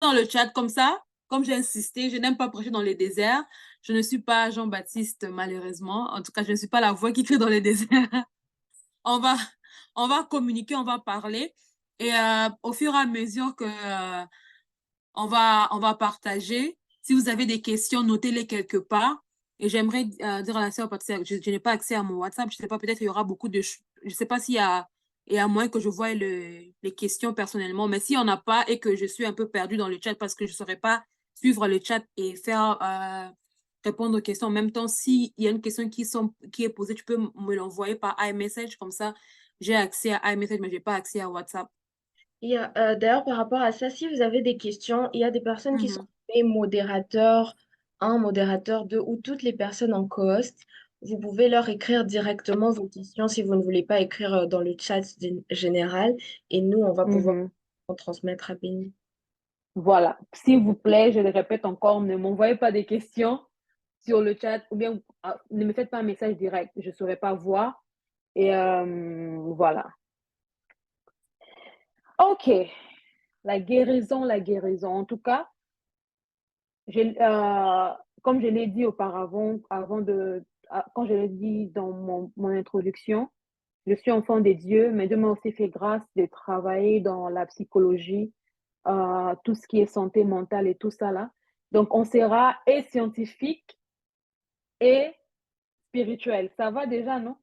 dans le chat comme ça. Comme j'ai insisté, je n'aime pas prêcher dans les déserts. Je ne suis pas Jean-Baptiste, malheureusement. En tout cas, je ne suis pas la voix qui crie dans les déserts. On va, on va communiquer, on va parler. Et au fur et à mesure que on va partager. Si vous avez des questions, notez-les quelque part. Et j'aimerais dire à la sœur, parce que je n'ai pas accès à mon WhatsApp, je ne sais pas, peut-être il y aura beaucoup de... Je ne sais pas s'il y a, il y a moyen que je voie les questions personnellement, mais s'il n'y en a pas et que je suis un peu perdue dans le chat parce que je ne saurais pas suivre le chat et faire répondre aux questions en même temps, s'il y a une question qui est posée, tu peux me l'envoyer par iMessage, comme ça j'ai accès à iMessage, mais je n'ai pas accès à WhatsApp. D'ailleurs, par rapport à ça, si vous avez des questions, il y a des personnes qui sont Mhm. nommées modérateurs 1, modérateur 2 ou toutes les personnes en co-host. Vous pouvez leur écrire directement vos questions si vous ne voulez pas écrire dans le chat général et nous, on va pouvoir Mhm. en transmettre à Béni. Voilà. S'il vous plaît, je le répète encore, ne m'envoyez pas des questions sur le chat ou bien ne me faites pas un message direct. Je ne saurais pas voir. Et voilà. OK. La guérison, la guérison. En tout cas, comme je l'ai dit auparavant, quand je l'ai dit dans mon introduction, je suis enfant des dieux, mais Dieu m'a aussi fait grâce de travailler dans la psychologie, tout ce qui est santé mentale et tout ça là. Donc, on sera et scientifique et spirituel. Ça va déjà, non?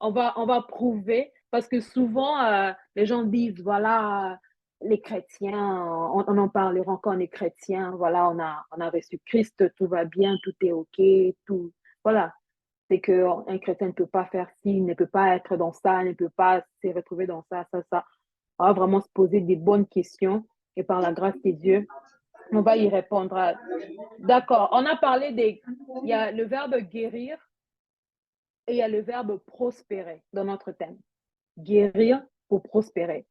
On va prouver, parce que souvent, les gens disent, voilà, les chrétiens, on en parlera quand on est chrétien, voilà, on a reçu Christ, tout va bien, tout est OK, tout. Voilà. C'est qu'un chrétien ne peut pas faire ci, ne peut pas être dans ça, ne peut pas se retrouver dans ça, ça, ça. On va vraiment se poser des bonnes questions et par la grâce de Dieu, on va y répondre. D'accord, on a parlé des... Il y a le verbe guérir et il y a le verbe prospérer dans notre thème. Guérir pour prospérer.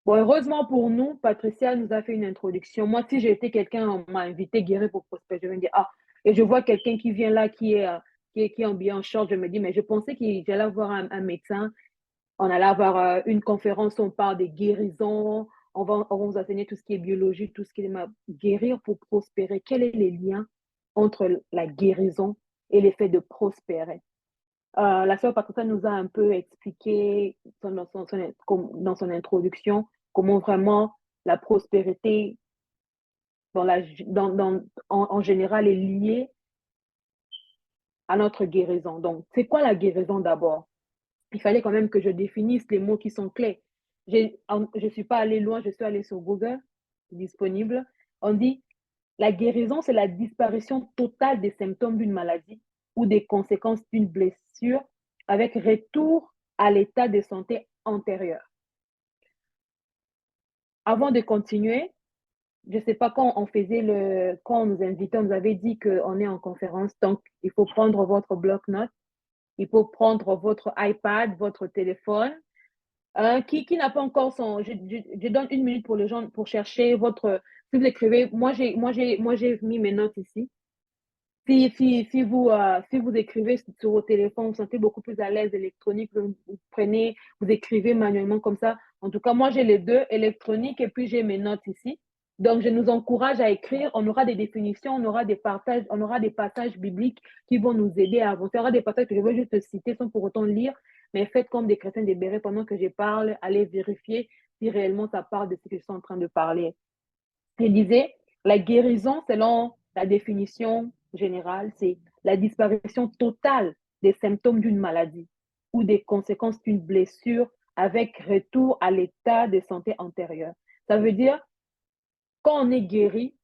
Bon, heureusement pour nous, Patricia nous a fait une introduction. Moi, si j'étais quelqu'un, on m'a invité guérir pour prospérer, je vais me dire, ah, et je vois quelqu'un qui vient là, qui est habillé en short, je me dis, mais je pensais qu'il j'allais avoir un médecin, on allait avoir une conférence, on parle des guérisons, on va vous enseigner tout ce qui est biologie, tout ce qui est guérir pour prospérer. Quel est le lien entre la guérison et l'effet de prospérer? La sœur Patricia nous a un peu expliqué dans son introduction comment vraiment la prospérité en général est liée à notre guérison. Donc, c'est quoi la guérison d'abord? Il fallait quand même que je définisse les mots qui sont clés. Je ne suis pas allée loin, je suis allée sur Google, disponible. On dit la guérison, c'est la disparition totale des symptômes d'une maladie ou des conséquences d'une blessure avec retour à l'état de santé antérieur. Avant de continuer, je ne sais pas quand on nous invitait, on nous avait dit qu'on est en conférence, donc il faut prendre votre bloc-notes, il faut prendre votre iPad, votre téléphone. Qui n'a pas encore je donne 1 minute pour les gens pour chercher si vous écrivez, moi j'ai mis mes notes ici. Si vous écrivez sur vos téléphones, vous vous sentez beaucoup plus à l'aise électronique, vous prenez, vous écrivez manuellement comme ça. En tout cas, moi, j'ai les deux, électronique et puis j'ai mes notes ici. Donc, je nous encourage à écrire. On aura des définitions, on aura des partages, on aura des passages bibliques qui vont nous aider à avancer. Il y aura des passages que je vais juste citer sans pour autant lire, mais faites comme des chrétiens débérés pendant que je parle, allez vérifier si réellement ça parle de ce que je suis en train de parler. Je disais, la guérison, selon la définition générale, c'est la disparition totale des symptômes d'une maladie ou des conséquences d'une blessure avec retour à l'état de santé antérieur. Ça veut dire, quand on est guéri,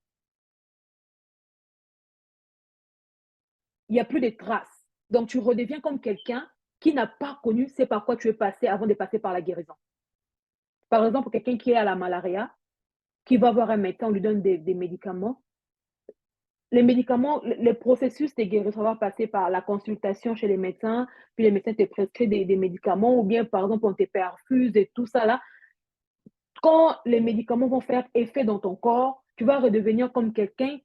il n'y a plus de traces. Donc, tu redeviens comme quelqu'un qui n'a pas connu ce par quoi tu es passé avant de passer par la guérison. Par exemple, quelqu'un qui est à la malaria, qui va voir un médecin, on lui donne des médicaments. Les médicaments, le processus de guérison va passer par la consultation chez les médecins, puis les médecins te prescrivent des médicaments, ou bien, par exemple, on te perfuse et tout ça là. Quand les médicaments vont faire effet dans ton corps, tu vas redevenir comme quelqu'un.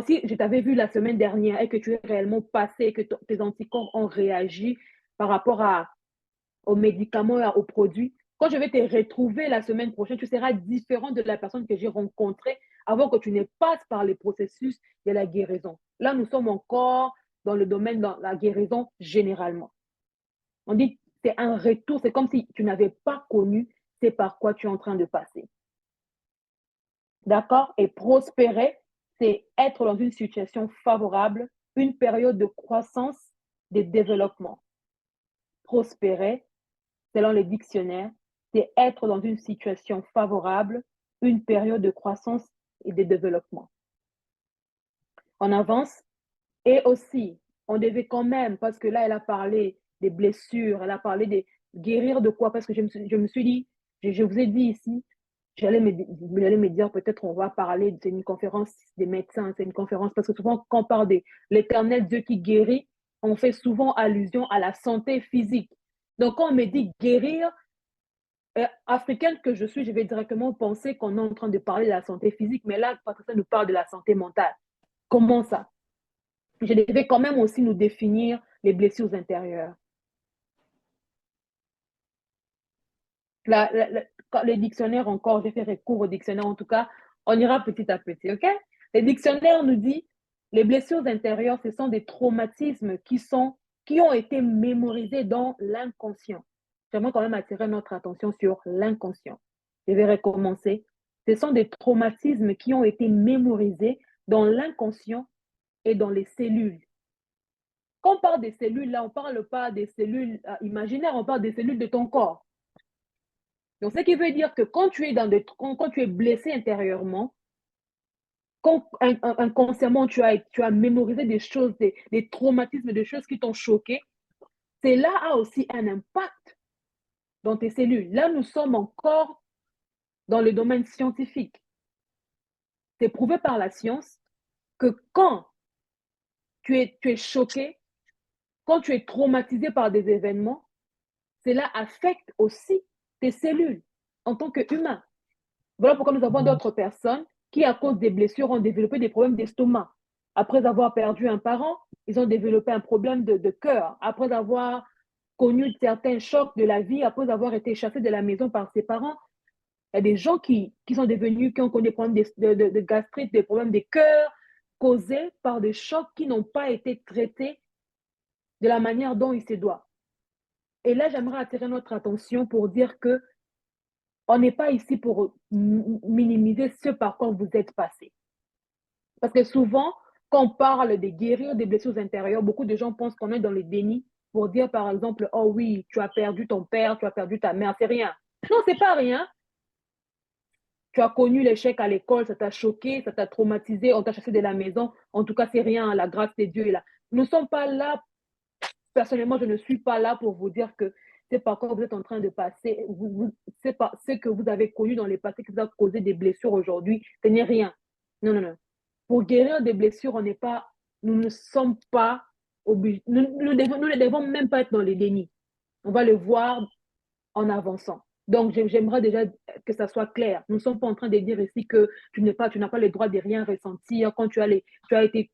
Si je t'avais vu la semaine dernière et que tu es réellement passé, et que tes anticorps ont réagi par rapport aux médicaments et aux produits, quand je vais te retrouver la semaine prochaine, tu seras différent de la personne que j'ai rencontrée avant que tu ne passes par les processus de la guérison. Là, nous sommes encore dans le domaine de la guérison généralement. On dit c'est un retour, c'est comme si tu n'avais pas connu c'est par quoi tu es en train de passer. D'accord? Et prospérer, c'est être dans une situation favorable, une période de croissance, de développement. Prospérer, selon les dictionnaires, c'est être dans une situation favorable, une période de croissance et de développement. On avance. Et aussi, on devait quand même, parce que là, elle a parlé des blessures, elle a parlé de guérir de quoi? Parce que je me suis dit, je vous ai dit ici, j'allais me dire, peut-être on va parler, c'est une conférence des médecins, c'est une conférence, parce que souvent, quand on parle de l'éternel Dieu qui guérit, on fait souvent allusion à la santé physique. Donc, quand on me dit guérir, africaine que je suis, je vais directement penser qu'on est en train de parler de la santé physique, mais là, parce que ça nous parle de la santé mentale. Comment ça? Je devais quand même aussi nous définir les blessures intérieures. Les dictionnaires encore, j'ai fait recours au dictionnaire en tout cas, on ira petit à petit, ok? Les dictionnaires nous disent les blessures intérieures, ce sont des traumatismes qui ont été mémorisés dans l'inconscient. J'aimerais quand même attirer notre attention sur l'inconscient. Je vais recommencer. Ce sont des traumatismes qui ont été mémorisés dans l'inconscient et dans les cellules. Quand on parle des cellules, là, on ne parle pas des cellules imaginaires, on parle des cellules de ton corps. Donc, ce qui veut dire que quand tu es blessé intérieurement, quand inconsciemment tu as mémorisé des choses, des traumatismes, des choses qui t'ont choqué, cela a aussi un impact dans tes cellules. Là, nous sommes encore dans le domaine scientifique. C'est prouvé par la science que quand tu es choqué, quand tu es traumatisé par des événements, cela affecte aussi tes cellules en tant qu'humain. Voilà pourquoi nous avons d'autres personnes qui, à cause des blessures, ont développé des problèmes d'estomac. Après avoir perdu un parent, ils ont développé un problème de cœur. Après avoir connu certains chocs de la vie, après avoir été chassés de la maison par ses parents, il y a des gens qui sont devenus, qui ont connu des problèmes de gastrite, des problèmes de cœur causés par des chocs qui n'ont pas été traités de la manière dont il se doit. Et là, j'aimerais attirer notre attention pour dire que on n'est pas ici pour minimiser ce par quoi vous êtes passé. Parce que souvent, quand on parle de guérir des blessures intérieures, beaucoup de gens pensent qu'on est dans le déni pour dire, par exemple, oh oui, tu as perdu ton père, tu as perdu ta mère, c'est rien. Non, c'est pas rien. Tu as connu l'échec à l'école, ça t'a choqué, ça t'a traumatisé, on t'a chassé de la maison. En tout cas, c'est rien, la grâce de Dieu est là. Nous ne sommes pas là, personnellement, je ne suis pas là pour vous dire que c'est par quoi vous êtes en train de passer, c'est pas ce que vous avez connu dans le passé qui vous a causé des blessures aujourd'hui, ce n'est rien. Non, non, non. Pour guérir des blessures, nous ne sommes pas obligés, nous ne devons même pas être dans les dénis. On va le voir en avançant. Donc, j'aimerais déjà que ça soit clair. Nous ne sommes pas en train de dire ici que tu n'as pas le droit de rien ressentir quand il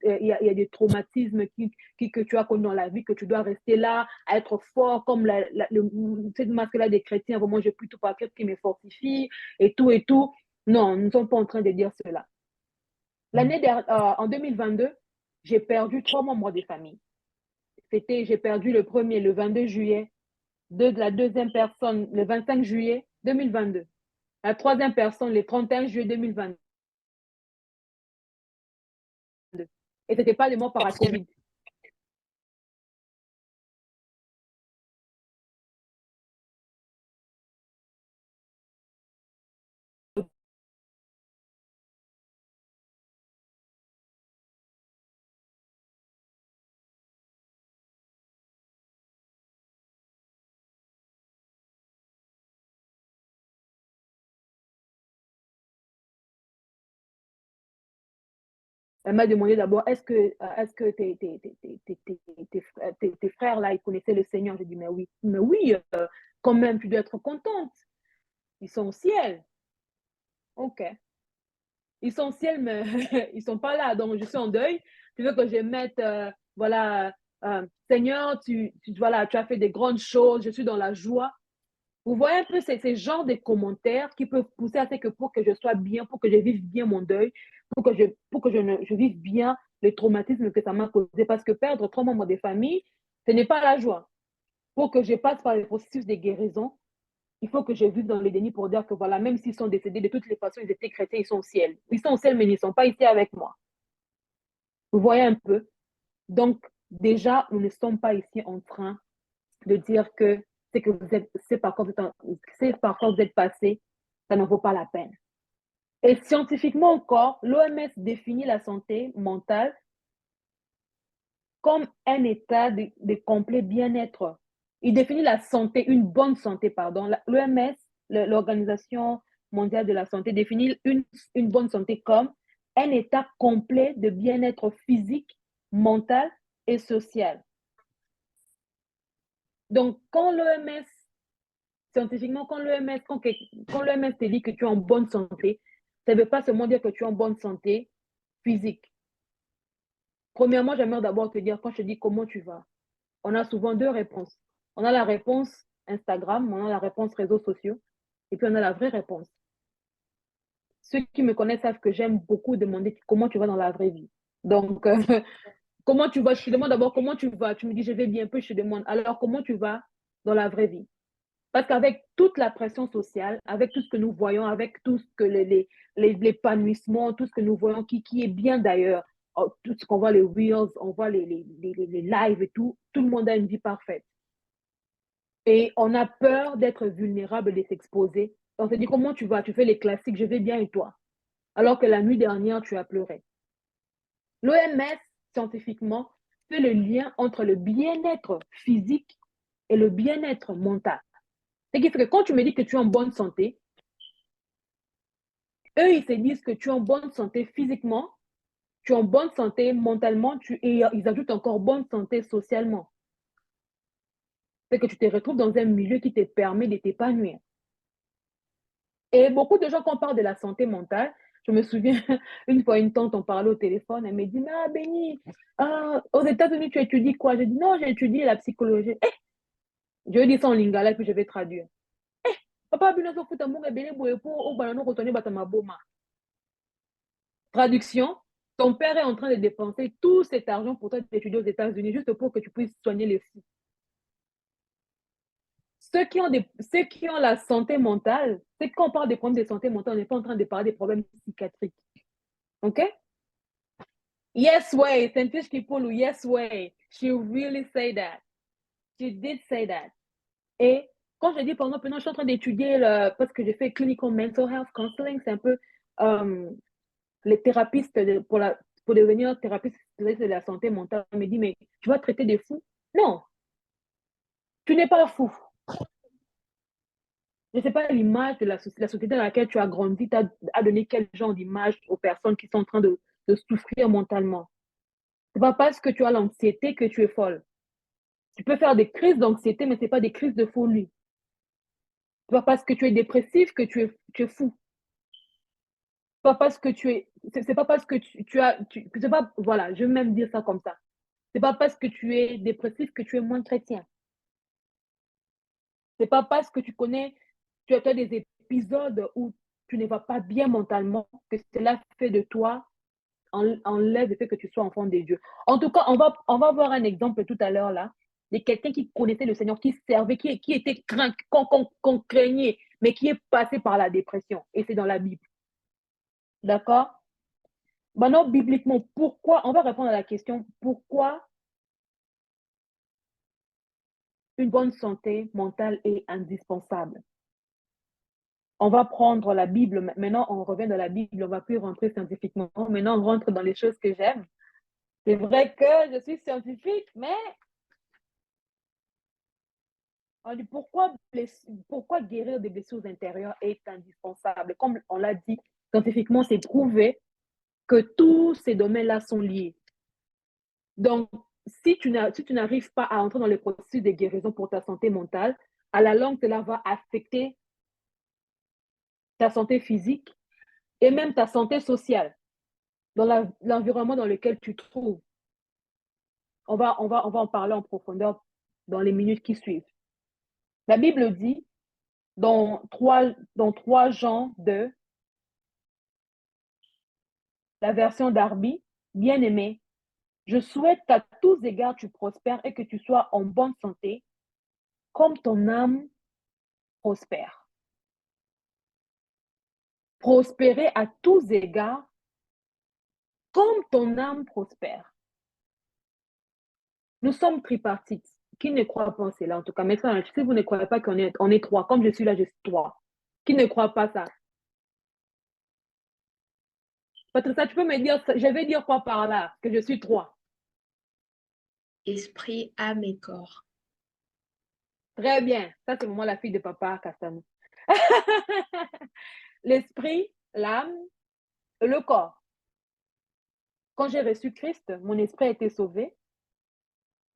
y a des traumatismes que tu as connus dans la vie, que tu dois rester là, à être fort, comme cette masque-là des chrétiens, vraiment, je prie tout par Christ qui me fortifie, et tout, et tout. Non, nous ne sommes pas en train de dire cela. En 2022, j'ai perdu 3 membres de famille. J'ai perdu le premier, le 22 juillet, la deuxième personne, le 25 juillet 2022. La troisième personne, le 31 juillet 2022. Et ce n'était pas des morts par la COVID. Elle m'a demandé d'abord, est-ce que tes frères là, ils connaissaient le Seigneur? J'ai dit, mais oui, quand même, tu dois être contente. Ils sont au ciel. Ok. Ils sont au ciel, mais ils ne sont pas là. Donc, je suis en deuil. Tu veux que je mette, voilà, Seigneur, voilà, tu as fait des grandes choses, je suis dans la joie. Vous voyez un peu ces genres de commentaires qui peuvent pousser à ce que pour que je sois bien, pour que je vive bien mon deuil, pour que je vive bien le traumatisme que ça m'a causé. Parce que perdre 3 membres de famille, ce n'est pas la joie. Pour que je passe par le processus de guérison, il faut que je vive dans le déni pour dire que voilà, même s'ils sont décédés, de toutes les façons, ils étaient chrétiens, ils sont au ciel. Ils sont au ciel, mais ils ne sont pas ici avec moi. Vous voyez un peu? Donc, déjà, nous ne sommes pas ici en train de dire que c'est par quoi vous êtes passé, ça ne vaut pas la peine. Et scientifiquement encore, l'OMS définit la santé mentale comme un état de complet bien-être. Il définit la santé, une bonne santé, pardon. L'OMS, l'Organisation mondiale de la santé, définit une bonne santé comme un état complet de bien-être physique, mental et social. Donc, quand l'OMS, scientifiquement, quand l'OMS te dit que tu es en bonne santé, ça ne veut pas seulement dire que tu es en bonne santé physique. Premièrement, j'aimerais d'abord te dire, quand je te dis comment tu vas, on a souvent 2 réponses. On a la réponse Instagram, on a la réponse réseaux sociaux, et puis on a la vraie réponse. Ceux qui me connaissent savent que j'aime beaucoup demander comment tu vas dans la vraie vie. Donc, comment tu vas? Je te demande d'abord comment tu vas. Tu me dis, je vais bien, puis je te demande, alors comment tu vas dans la vraie vie? Parce qu'avec toute la pression sociale, avec tout ce que nous voyons, avec tout ce que l'épanouissement, tout ce que nous voyons qui est bien d'ailleurs, tout ce qu'on voit, les reels, on voit les lives et tout le monde a une vie parfaite. Et on a peur d'être vulnérable et de s'exposer. On se dit, comment tu vas? Tu fais les classiques, je vais bien et toi? Alors que la nuit dernière, tu as pleuré. L'OMS, scientifiquement, fait le lien entre le bien-être physique et le bien-être mental. Ce qui fait que quand tu me dis que tu es en bonne santé, eux, ils se disent que tu es en bonne santé physiquement, tu es en bonne santé mentalement, et ils ajoutent encore bonne santé socialement. C'est que tu te retrouves dans un milieu qui te permet de t'épanouir. Et beaucoup de gens, quand on parle de la santé mentale, je me souviens, une fois, une tante, on parlait au téléphone, elle me dit, mais ah, Béni, aux États-Unis, tu étudies quoi? Je dis, non, j'ai étudié la psychologie. Je dis ça en lingala, puis je vais traduire. Papa, traduction, ton père est en train de dépenser tout cet argent pour toi d'étudier aux États-Unis juste pour que tu puisses soigner les fous. Ceux qui ont la santé mentale, c'est quand on parle des problèmes de santé mentale, on n'est pas en train de parler des problèmes psychiatriques. OK? Yes way, Saint-Fiche Kipolu, yes way. She really say that. She did say that. Et quand je dis, par exemple, je suis en train d'étudier, parce que j'ai fait clinical mental health counseling, c'est un peu les thérapeutes pour devenir thérapeute de la santé mentale. On me dit, mais tu vas traiter des fous? Non, tu n'es pas fou. Je ne sais pas l'image de la société dans laquelle tu as grandi, a donné quel genre d'image aux personnes qui sont en train de souffrir mentalement. Ce n'est pas parce que tu as l'anxiété que tu es folle. Tu peux faire des crises d'anxiété, mais ce n'est pas des crises de folie. Ce n'est pas parce que tu es dépressif que tu es fou. Pas parce que c'est pas parce que c'est pas, voilà, je vais même dire ça comme ça. C'est pas parce que tu es dépressif que tu es moins chrétien. C'est pas parce que tu as des épisodes où tu ne vas pas bien mentalement que cela fait de toi, enlève le fait que tu sois enfant de Dieu. En tout cas, on va voir un exemple tout à l'heure là, de quelqu'un qui connaissait le Seigneur, qui servait, qui était craint, qu'on craignait, mais qui est passé par la dépression. Et c'est dans la Bible. D'accord? Maintenant, bibliquement, pourquoi, on va répondre à la question, pourquoi une bonne santé mentale est indispensable? On va prendre la Bible, maintenant on revient dans la Bible, on ne va plus rentrer scientifiquement, maintenant on rentre dans les choses que j'aime. C'est vrai que je suis scientifique, mais on dit pourquoi guérir des blessures intérieures est indispensable? Comme on l'a dit, scientifiquement, c'est prouvé que tous ces domaines-là sont liés. Donc, si tu n'arrives pas à entrer dans le processus de guérison pour ta santé mentale, à la longue, cela va affecter ta santé physique et même ta santé sociale, dans l'environnement dans lequel tu te trouves. On va en parler en profondeur dans les minutes qui suivent. La Bible dit dans 3 Jean 2, la version Darby, bien-aimé, je souhaite qu'à tous égards tu prospères et que tu sois en bonne santé, comme ton âme prospère. Prospérer à tous égards, comme ton âme prospère. Nous sommes tripartites. Qui ne croit pas en cela, en tout cas, maintenant, si vous ne croyez pas qu'on est, on est 3, comme je suis là, je suis 3. Qui ne croit pas ça? Patricia, tu peux me dire, je vais dire quoi par là? Que je suis 3. Esprit, âme et corps. Très bien. Ça, c'est moi, la fille de papa Castanou. L'esprit, l'âme et le corps. Quand j'ai reçu Christ, mon esprit a été sauvé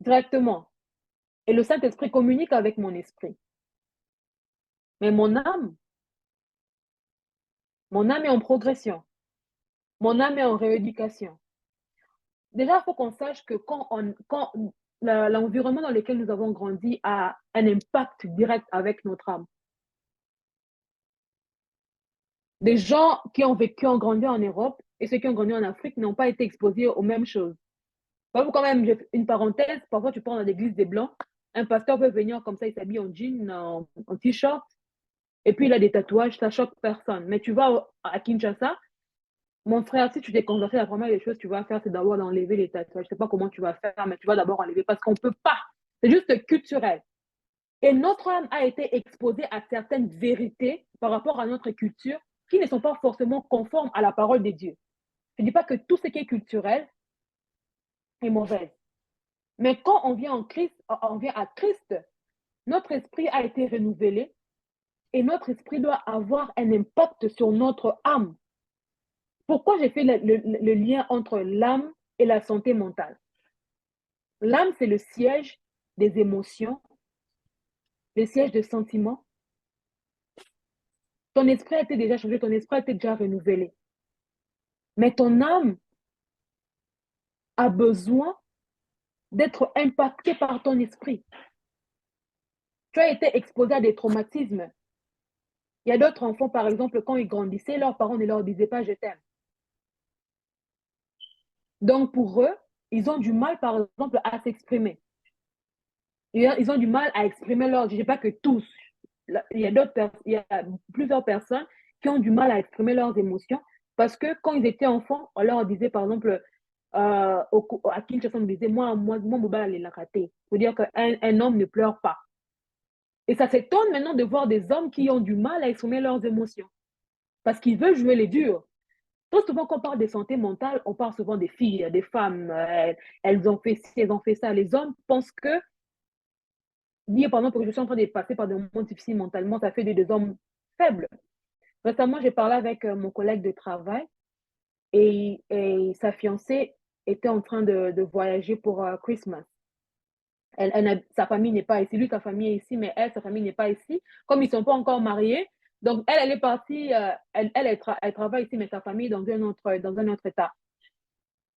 directement. Et le Saint-Esprit communique avec mon esprit. Mais mon âme est en progression. Mon âme est en rééducation. Déjà, il faut qu'on sache que quand l'environnement dans lequel nous avons grandi a un impact direct avec notre âme. Des gens qui ont grandi en Europe et ceux qui ont grandi en Afrique n'ont pas été exposés aux mêmes choses. Quand même, une parenthèse, parfois tu pars dans l'église des Blancs, un pasteur peut venir comme ça, il s'habille en jean, en t-shirt, et puis il a des tatouages, ça choque personne. Mais tu vas à Kinshasa, mon frère, si tu t'es converti, la première des choses que tu vas faire, c'est d'abord d'enlever les tatouages. Je ne sais pas comment tu vas faire, mais tu vas d'abord enlever parce qu'on ne peut pas. C'est juste culturel. Et notre âme a été exposée à certaines vérités par rapport à notre culture qui ne sont pas forcément conformes à la parole de Dieu. Je ne dis pas que tout ce qui est culturel est mauvais. Mais quand on vient à Christ, notre esprit a été renouvelé et notre esprit doit avoir un impact sur notre âme. Pourquoi j'ai fait le lien entre l'âme et la santé mentale? L'âme, c'est le siège des émotions, le siège des sentiments. Ton esprit a été déjà changé, ton esprit a été déjà renouvelé. Mais ton âme a besoin d'être impactée par ton esprit. Tu as été exposé à des traumatismes. Il y a d'autres enfants, par exemple, quand ils grandissaient, leurs parents ne leur disaient pas « je t'aime ». Donc, pour eux, ils ont du mal, par exemple, à s'exprimer. Ils ont du mal à exprimer leur... Je ne dis pas que tous. Il y a plusieurs personnes qui ont du mal à exprimer leurs émotions parce que quand ils étaient enfants, on leur disait, par exemple, à Kinshasa, on disait, moi, Mobile, il a raté. Il faut dire qu'un homme ne pleure pas. Et ça s'étonne maintenant de voir des hommes qui ont du mal à exprimer leurs émotions parce qu'ils veulent jouer les durs. Très souvent, quand on parle de santé mentale, on parle souvent des filles, des femmes, elles ont fait ci, elles ont fait ça. Les hommes pensent que, dire par exemple que je suis en train de passer par des moments difficiles mentalement, ça fait des hommes faibles. Récemment, j'ai parlé avec mon collègue de travail et sa fiancée était en train de voyager pour Christmas. Sa famille n'est pas ici. Lui, sa famille est ici, mais elle, sa famille n'est pas ici. Comme ils ne sont pas encore mariés, donc elle est partie, elle travaille ici, mais sa famille est dans un autre état.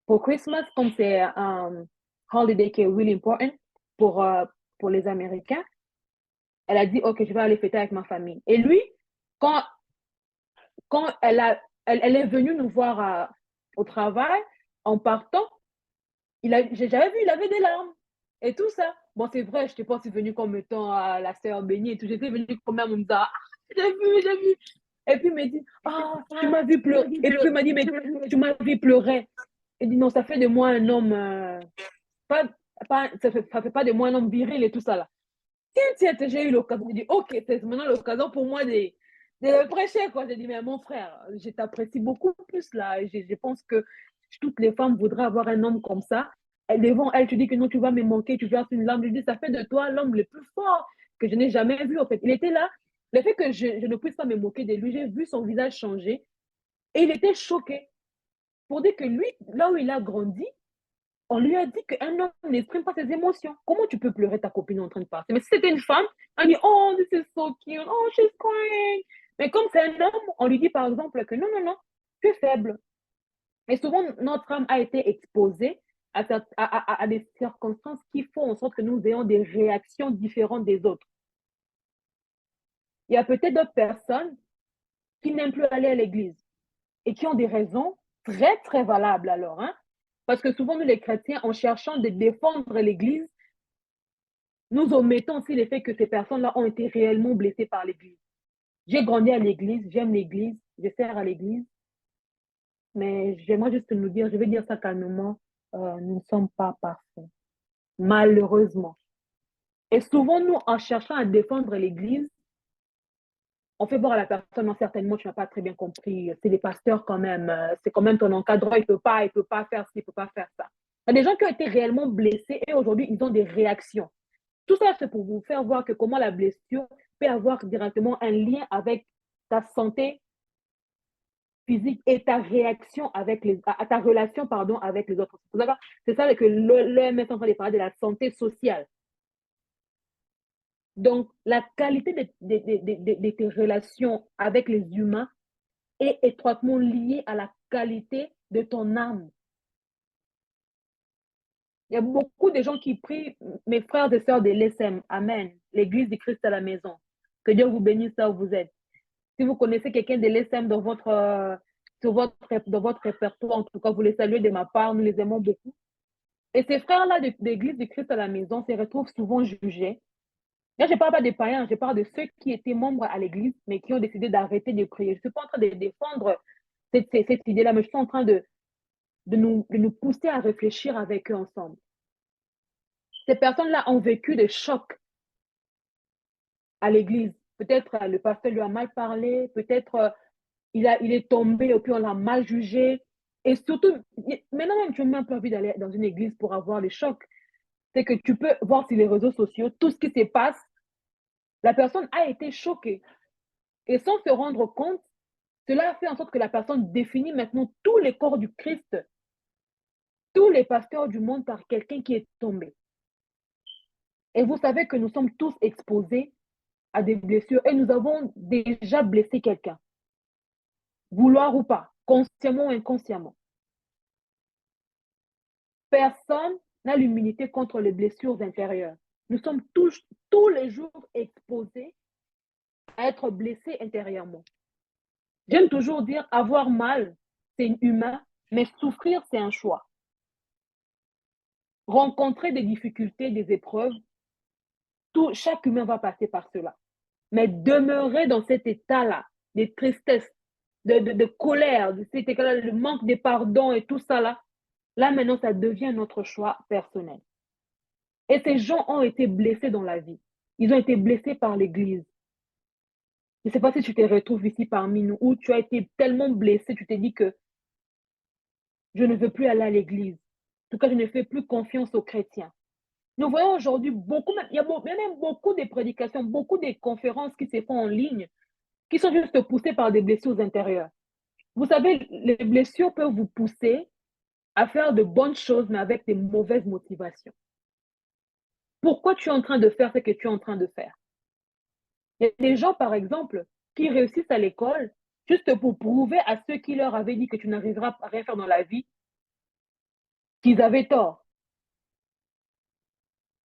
Pour Christmas, comme c'est un holiday qui est really important pour les Américains, elle a dit, OK, je vais aller fêter avec ma famille. Et lui, quand elle est venue nous voir au travail, en partant, j'avais vu, il avait des larmes et tout ça. Bon, c'est vrai, je n'étais pas venue comme étant la sœur bénie et tout. J'étais venue comme même en me disant, ah, j'ai vu. Et puis il m'a dit, ah, tu m'as vu pleurer. Et puis il m'a dit, mais tu m'as vu pleurer. Il dit, non, ça fait de moi un homme, ça fait pas de moi un homme viril et tout ça là. Tiens, j'ai eu l'occasion. J'ai dit, OK, c'est maintenant l'occasion pour moi de prêcher, quoi. J'ai dit, mais mon frère, je t'apprécie beaucoup plus, là. Je pense que toutes les femmes voudraient avoir un homme comme ça. Devant elle, tu dis que non, tu vas me manquer, tu verses une larme. Je dis, ça fait de toi l'homme le plus fort que je n'ai jamais vu, en fait. Il était là. Le fait que je ne puisse pas me moquer de lui, j'ai vu son visage changer et il était choqué. Pour dire que lui, là où il a grandi, on lui a dit qu'un homme n'exprime pas ses émotions. Comment tu peux pleurer ta copine en train de partir? Mais si c'était une femme, on dit, oh, this is so cute, oh, she's crying. Mais comme c'est un homme, on lui dit par exemple que non, tu es faible. Et souvent, notre âme a été exposée à des circonstances qui font en sorte que nous ayons des réactions différentes des autres. il y a peut-être d'autres personnes qui n'aiment plus aller à l'église et qui ont des raisons très, très valables alors. Hein? Parce que souvent, nous les chrétiens, en cherchant de défendre l'église, nous omettons aussi le fait que ces personnes-là ont été réellement blessées par l'église. J'ai grandi à l'église, j'aime l'église, je sers à l'église, mais j'aimerais juste nous dire, je vais dire ça calmement, nous ne sommes pas parfaits, malheureusement. Et souvent, nous, en cherchant à défendre l'église, on fait voir à la personne, non, certainement, tu n'as pas très bien compris, c'est les pasteurs quand même, c'est quand même ton encadrant, il ne peut pas faire ci, il ne peut pas faire ça. Il y a des gens qui ont été réellement blessés et aujourd'hui, ils ont des réactions. Tout ça, c'est pour vous faire voir que comment la blessure peut avoir directement un lien avec ta santé physique et ta réaction avec ta relation, pardon, avec les autres. C'est ça que l'OMS est en train de parler de la santé sociale. Donc, la qualité de tes relations avec les humains est étroitement liée à la qualité de ton âme. Il y a beaucoup de gens qui prient, mes frères et sœurs de l'ESM, Amen, l'Église du Christ à la maison. Que Dieu vous bénisse là où vous êtes. Si vous connaissez quelqu'un de l'ESM dans dans votre répertoire, en tout cas, vous les saluez de ma part, nous les aimons beaucoup. Et ces frères-là de l'Église du Christ à la maison se retrouvent souvent jugés. Là, je ne parle pas des païens, je parle de ceux qui étaient membres à l'Église, mais qui ont décidé d'arrêter de prier. Je ne suis pas en train de défendre cette idée-là, mais je suis en train de nous pousser à réfléchir avec eux ensemble. Ces personnes-là ont vécu des chocs à l'église. Peut-être le pasteur lui a mal parlé, peut-être il est tombé et puis on l'a mal jugé. Et surtout, maintenant même, tu n'as même pas envie d'aller dans une église pour avoir les chocs. C'est que tu peux voir sur les réseaux sociaux tout ce qui se passe. La personne a été choquée. Et sans se rendre compte, cela a fait en sorte que la personne définit maintenant tous les corps du Christ, tous les pasteurs du monde par quelqu'un qui est tombé. Et vous savez que nous sommes tous exposés à des blessures et nous avons déjà blessé quelqu'un, vouloir ou pas, consciemment ou inconsciemment. Personne n'a l'immunité contre les blessures intérieures. Nous sommes tous les jours exposés à être blessés intérieurement. J'aime toujours dire avoir mal, c'est humain, mais souffrir, c'est un choix. Rencontrer des difficultés, des épreuves, chaque humain va passer par cela. Mais demeurer dans cet état-là, de tristesse, de colère, de cet état-là, le manque de pardon et tout ça là maintenant, ça devient notre choix personnel. Et ces gens ont été blessés dans la vie. Ils ont été blessés par l'Église. Je ne sais pas si tu te retrouves ici parmi nous, ou tu as été tellement blessé, tu t'es dit que je ne veux plus aller à l'Église. En tout cas, je ne fais plus confiance aux chrétiens. Nous voyons aujourd'hui il y a même beaucoup de prédications, beaucoup de conférences qui se font en ligne, qui sont juste poussées par des blessures intérieures. Vous savez, les blessures peuvent vous pousser à faire de bonnes choses, mais avec des mauvaises motivations. Pourquoi tu es en train de faire ce que tu es en train de faire? Il y a des gens, par exemple, qui réussissent à l'école juste pour prouver à ceux qui leur avaient dit que tu n'arriveras à rien faire dans la vie, qu'ils avaient tort.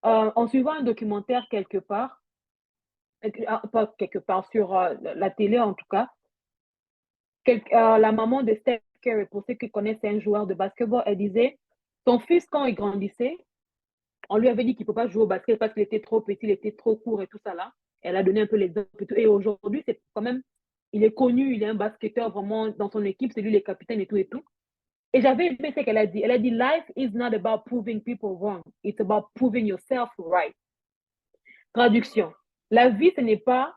En suivant un documentaire quelque part, pas quelque part, sur la télé en tout cas, la maman de Steph Curry, pour ceux qui connaissent, un joueur de basketball, elle disait, son fils, quand il grandissait, on lui avait dit qu'il ne peut pas jouer au basket parce qu'il était trop petit, il était trop court et tout ça là. Elle a donné un peu l'exemple. Et aujourd'hui, c'est quand même, il est connu, il est un basketteur vraiment dans son équipe, c'est lui le capitaine et tout et tout. Et j'avais aimé ce qu'elle a dit. Elle a dit, life is not about proving people wrong. It's about proving yourself right. Traduction. La vie, ce n'est pas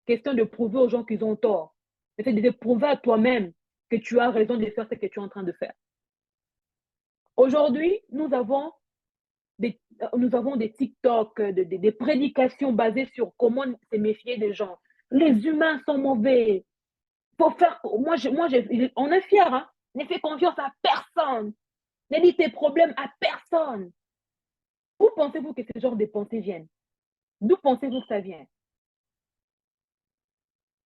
question de prouver aux gens qu'ils ont tort. C'est de prouver à toi-même que tu as raison de faire ce que tu es en train de faire. Aujourd'hui, nous avons des TikTok, des prédications basées sur comment se méfier des gens. Les humains sont mauvais. Faut faire, on est fiers, hein? Ne fais confiance à personne. Ne dis tes problèmes à personne. Où pensez-vous que ce genre de pensées viennent? D'où pensez-vous que ça vient?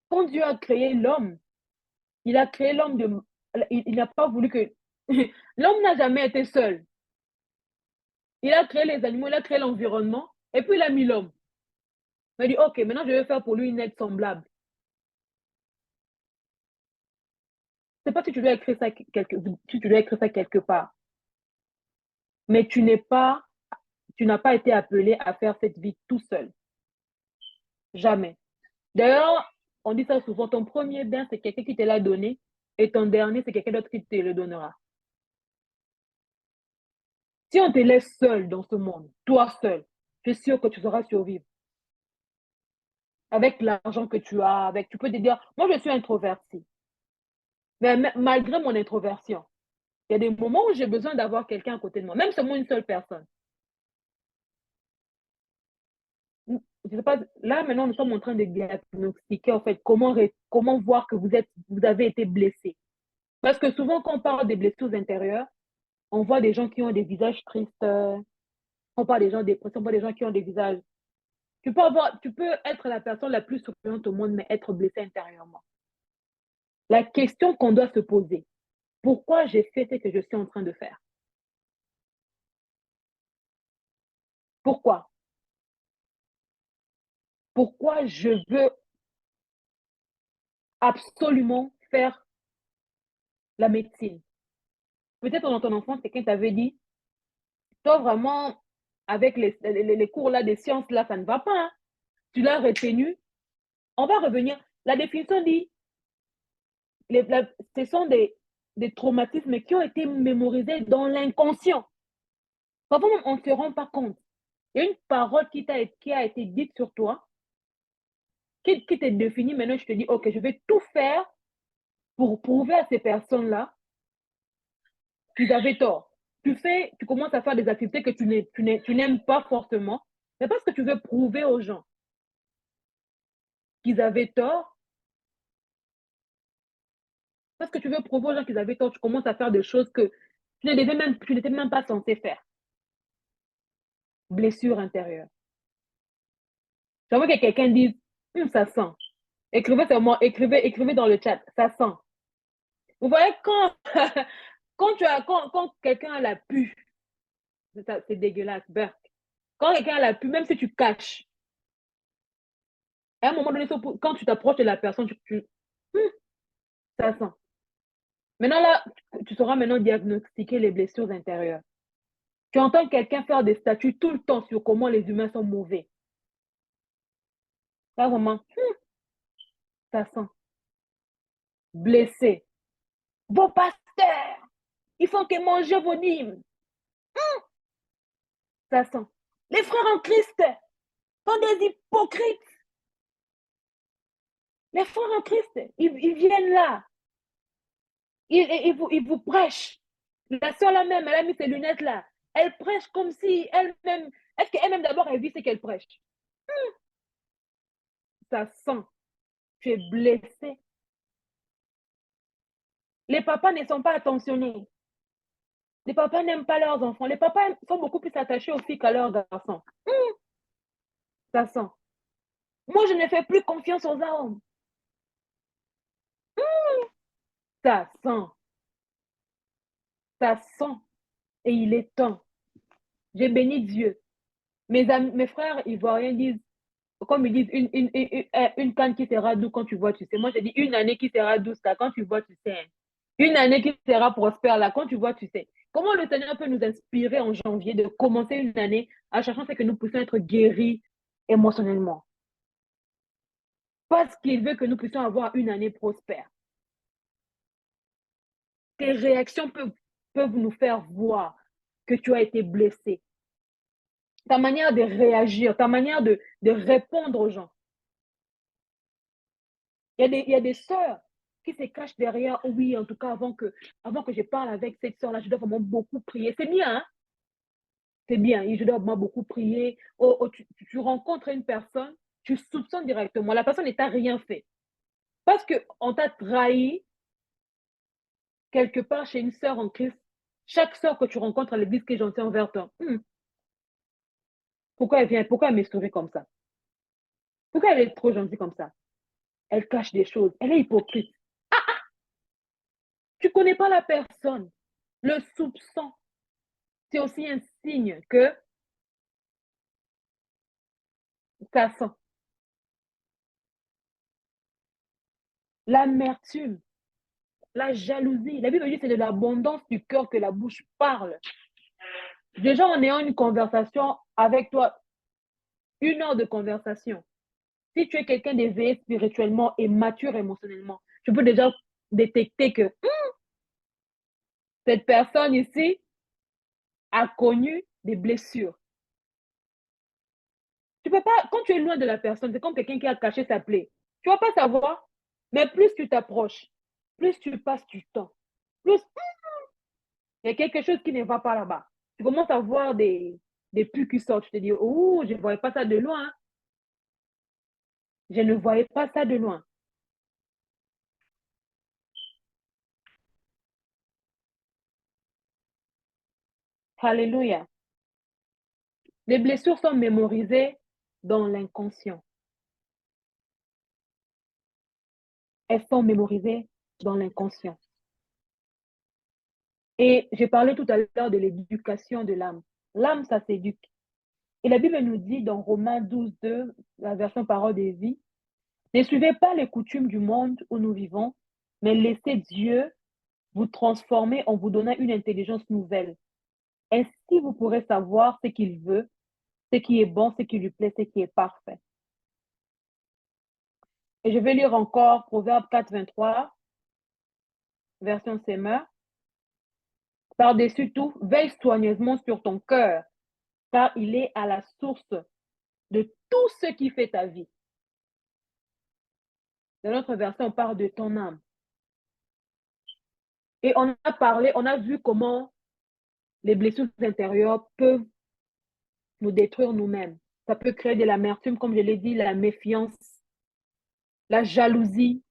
Quand Dieu a créé l'homme, il a créé l'homme il n'a pas voulu que... L'homme n'a jamais été seul. Il a créé les animaux, il a créé l'environnement, et puis il a mis l'homme. Elle dit, OK, maintenant je vais faire pour lui une aide semblable. Je ne sais pas si tu dois écrire ça si tu dois écrire ça quelque part, mais tu n'as pas été appelé à faire cette vie tout seul. Jamais. D'ailleurs, on dit ça souvent, ton premier bien, c'est quelqu'un qui te l'a donné, et ton dernier, c'est quelqu'un d'autre qui te le donnera. Si on te laisse seul dans ce monde, toi seul, je suis sûr que tu sauras survivre. Avec l'argent que tu as, tu peux te dire, moi je suis introverti. Mais malgré mon introversion, il y a des moments où j'ai besoin d'avoir quelqu'un à côté de moi, même seulement une seule personne. Je sais pas, là maintenant nous sommes en train de diagnostiquer en fait comment voir que vous avez été blessé. Parce que souvent quand on parle des blessures intérieures, on voit des gens qui ont des visages tristes, on parle des gens dépressifs, on voit des gens qui ont des visages. Tu peux être la personne la plus souriante au monde, mais être blessé intérieurement. La question qu'on doit se poser, pourquoi j'ai fait ce que je suis en train de faire? Pourquoi? Pourquoi je veux absolument faire la médecine? Peut-être dans ton enfance, quelqu'un t'avait dit, toi vraiment, avec les cours là, des sciences là, ça ne va pas, hein. Tu l'as retenu. On va revenir. La définition dit, ce sont des traumatismes qui ont été mémorisés dans l'inconscient. Parfois même, on ne se rend pas compte. Il y a une parole qui a été dite sur toi, qui te définit. Maintenant, je te dis, OK, je vais tout faire pour prouver à ces personnes-là qu'ils avaient tort. Tu commences à faire des activités que tu n'aimes pas fortement, mais parce que tu veux prouver aux gens qu'ils avaient tort, parce que tu veux prouver aux gens qu'ils avaient tort, tu commences à faire des choses que tu n'étais même pas censé faire. Blessure intérieure. J'aimerais que quelqu'un dise, ça sent. Écrivez seulement, écrivez dans le chat, ça sent. Vous voyez, quand quelqu'un a la pu, c'est dégueulasse, Berk. Quand quelqu'un a la pu, même si tu caches, à un moment donné, quand tu t'approches de la personne, ça sent. Maintenant, là, tu sauras maintenant diagnostiquer les blessures intérieures. Tu entends quelqu'un faire des statuts tout le temps sur comment les humains sont mauvais. Là, vraiment, ça sent. Blessé. Vos pasteurs, ils font que manger vos dîmes. Ça sent. Les frères en Christ sont des hypocrites. Les frères en Christ, ils viennent là. Ils vous prêchent. La soeur là-même, elle a mis ses lunettes là. Elle prêche comme si elle-même. Est-ce qu'elle-même d'abord elle vit ce qu'elle prêche? Ça sent. Tu es blessé. Les papas ne sont pas attentionnés. Les papas n'aiment pas leurs enfants. Les papas sont beaucoup plus attachés aux filles qu'à leurs garçons. Ça sent. Moi, je ne fais plus confiance aux hommes. Ça sent. Ça sent. Et il est temps. J'ai béni Dieu. Mes frères ivoiriens disent, comme ils disent, une canne qui sera douce quand tu vois, tu sais. Moi, je dis une année qui sera douce, là, quand tu vois, tu sais. Une année qui sera prospère, là, quand tu vois, tu sais. Comment le Seigneur peut nous inspirer en janvier de commencer une année en cherchant que nous puissions être guéris émotionnellement? Parce qu'il veut que nous puissions avoir une année prospère. Tes réactions peuvent nous faire voir que tu as été blessé. Ta manière de réagir, ta manière de répondre aux gens. Il y a des sœurs qui se cachent derrière, oh oui, en tout cas, avant que je parle avec cette sœur-là, je dois vraiment beaucoup prier. C'est bien, hein? C'est bien, je dois vraiment beaucoup prier. Tu rencontres une personne, tu soupçonnes directement. La personne ne t'a rien fait. Parce qu'on t'a trahi quelque part chez une sœur en Christ. Chaque sœur que tu rencontres à l'église qui est gentille envers toi, pourquoi elle m'est sauvée comme ça? Pourquoi elle est trop gentille comme ça? Elle cache des choses, elle est hypocrite. Tu ne connais pas la personne. Le soupçon, c'est aussi un signe que ça sent. l'amertume, la jalousie. La Bible dit que c'est de l'abondance du cœur que la bouche parle. Déjà, en ayant une conversation avec toi, 1 heure de conversation, si tu es quelqu'un d'éveillé spirituellement et mature émotionnellement, tu peux déjà détecter que cette personne ici a connu des blessures. Tu peux pas, quand tu es loin de la personne, c'est comme quelqu'un qui a caché sa plaie. Tu vas pas savoir, mais plus tu t'approches, plus tu passes du temps, plus il y a quelque chose qui ne va pas là-bas. Tu commences à voir des pus qui sortent. Tu te dis, oh, je ne voyais pas ça de loin. Je ne voyais pas ça de loin. Alléluia. Les blessures sont mémorisées dans l'inconscient. Elles sont mémorisées dans l'inconscient. Et j'ai parlé tout à l'heure de l'éducation de l'âme. L'âme, ça s'éduque. Et la Bible nous dit dans Romains 12, 2, la version parole des vies, ne suivez pas les coutumes du monde où nous vivons, mais laissez Dieu vous transformer en vous donnant une intelligence nouvelle. Ainsi, vous pourrez savoir ce qu'il veut, ce qui est bon, ce qui lui plaît, ce qui est parfait. Et je vais lire encore Proverbe 4, 23, version Semeur. Par-dessus tout, veille soigneusement sur ton cœur, car il est à la source de tout ce qui fait ta vie. Dans notre version, on parle de ton âme. Et on a parlé, on a vu comment les blessures intérieures peuvent nous détruire nous-mêmes. Ça peut créer de l'amertume, comme je l'ai dit, la méfiance, la jalousie.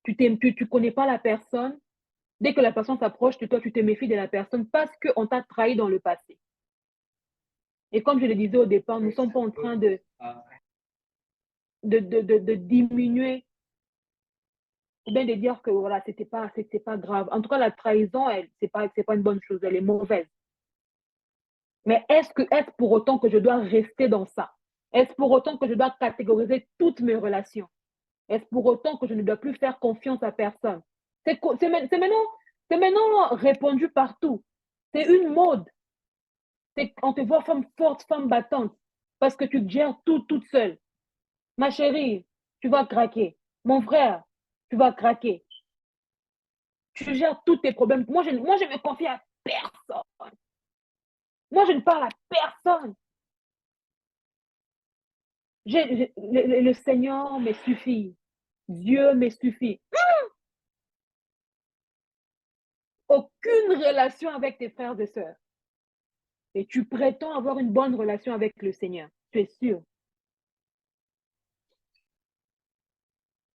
Tu ne connais pas la personne. Dès que la personne s'approche de toi, tu te méfies de la personne parce qu'on t'a trahi dans le passé. Et comme je le disais au départ, nous ne sommes pas en train de diminuer ou bien de dire que voilà, c'était pas grave. En tout cas, la trahison, c'est pas une bonne chose, elle est mauvaise. Mais est-ce pour autant que je dois rester dans ça? Est-ce pour autant que je dois catégoriser toutes mes relations? Est-ce pour autant que je ne dois plus faire confiance à personne? C'est maintenant répandu partout. C'est une mode. On te voit femme forte, femme battante, parce que tu gères tout toute seule. Ma chérie, tu vas craquer. Mon frère, tu vas craquer. Tu gères tous tes problèmes. Moi, je me confie à personne. Moi, je ne parle à personne. Le Seigneur me suffit. Dieu me suffit. Aucune relation avec tes frères et sœurs. Et tu prétends avoir une bonne relation avec le Seigneur. Tu es sûr.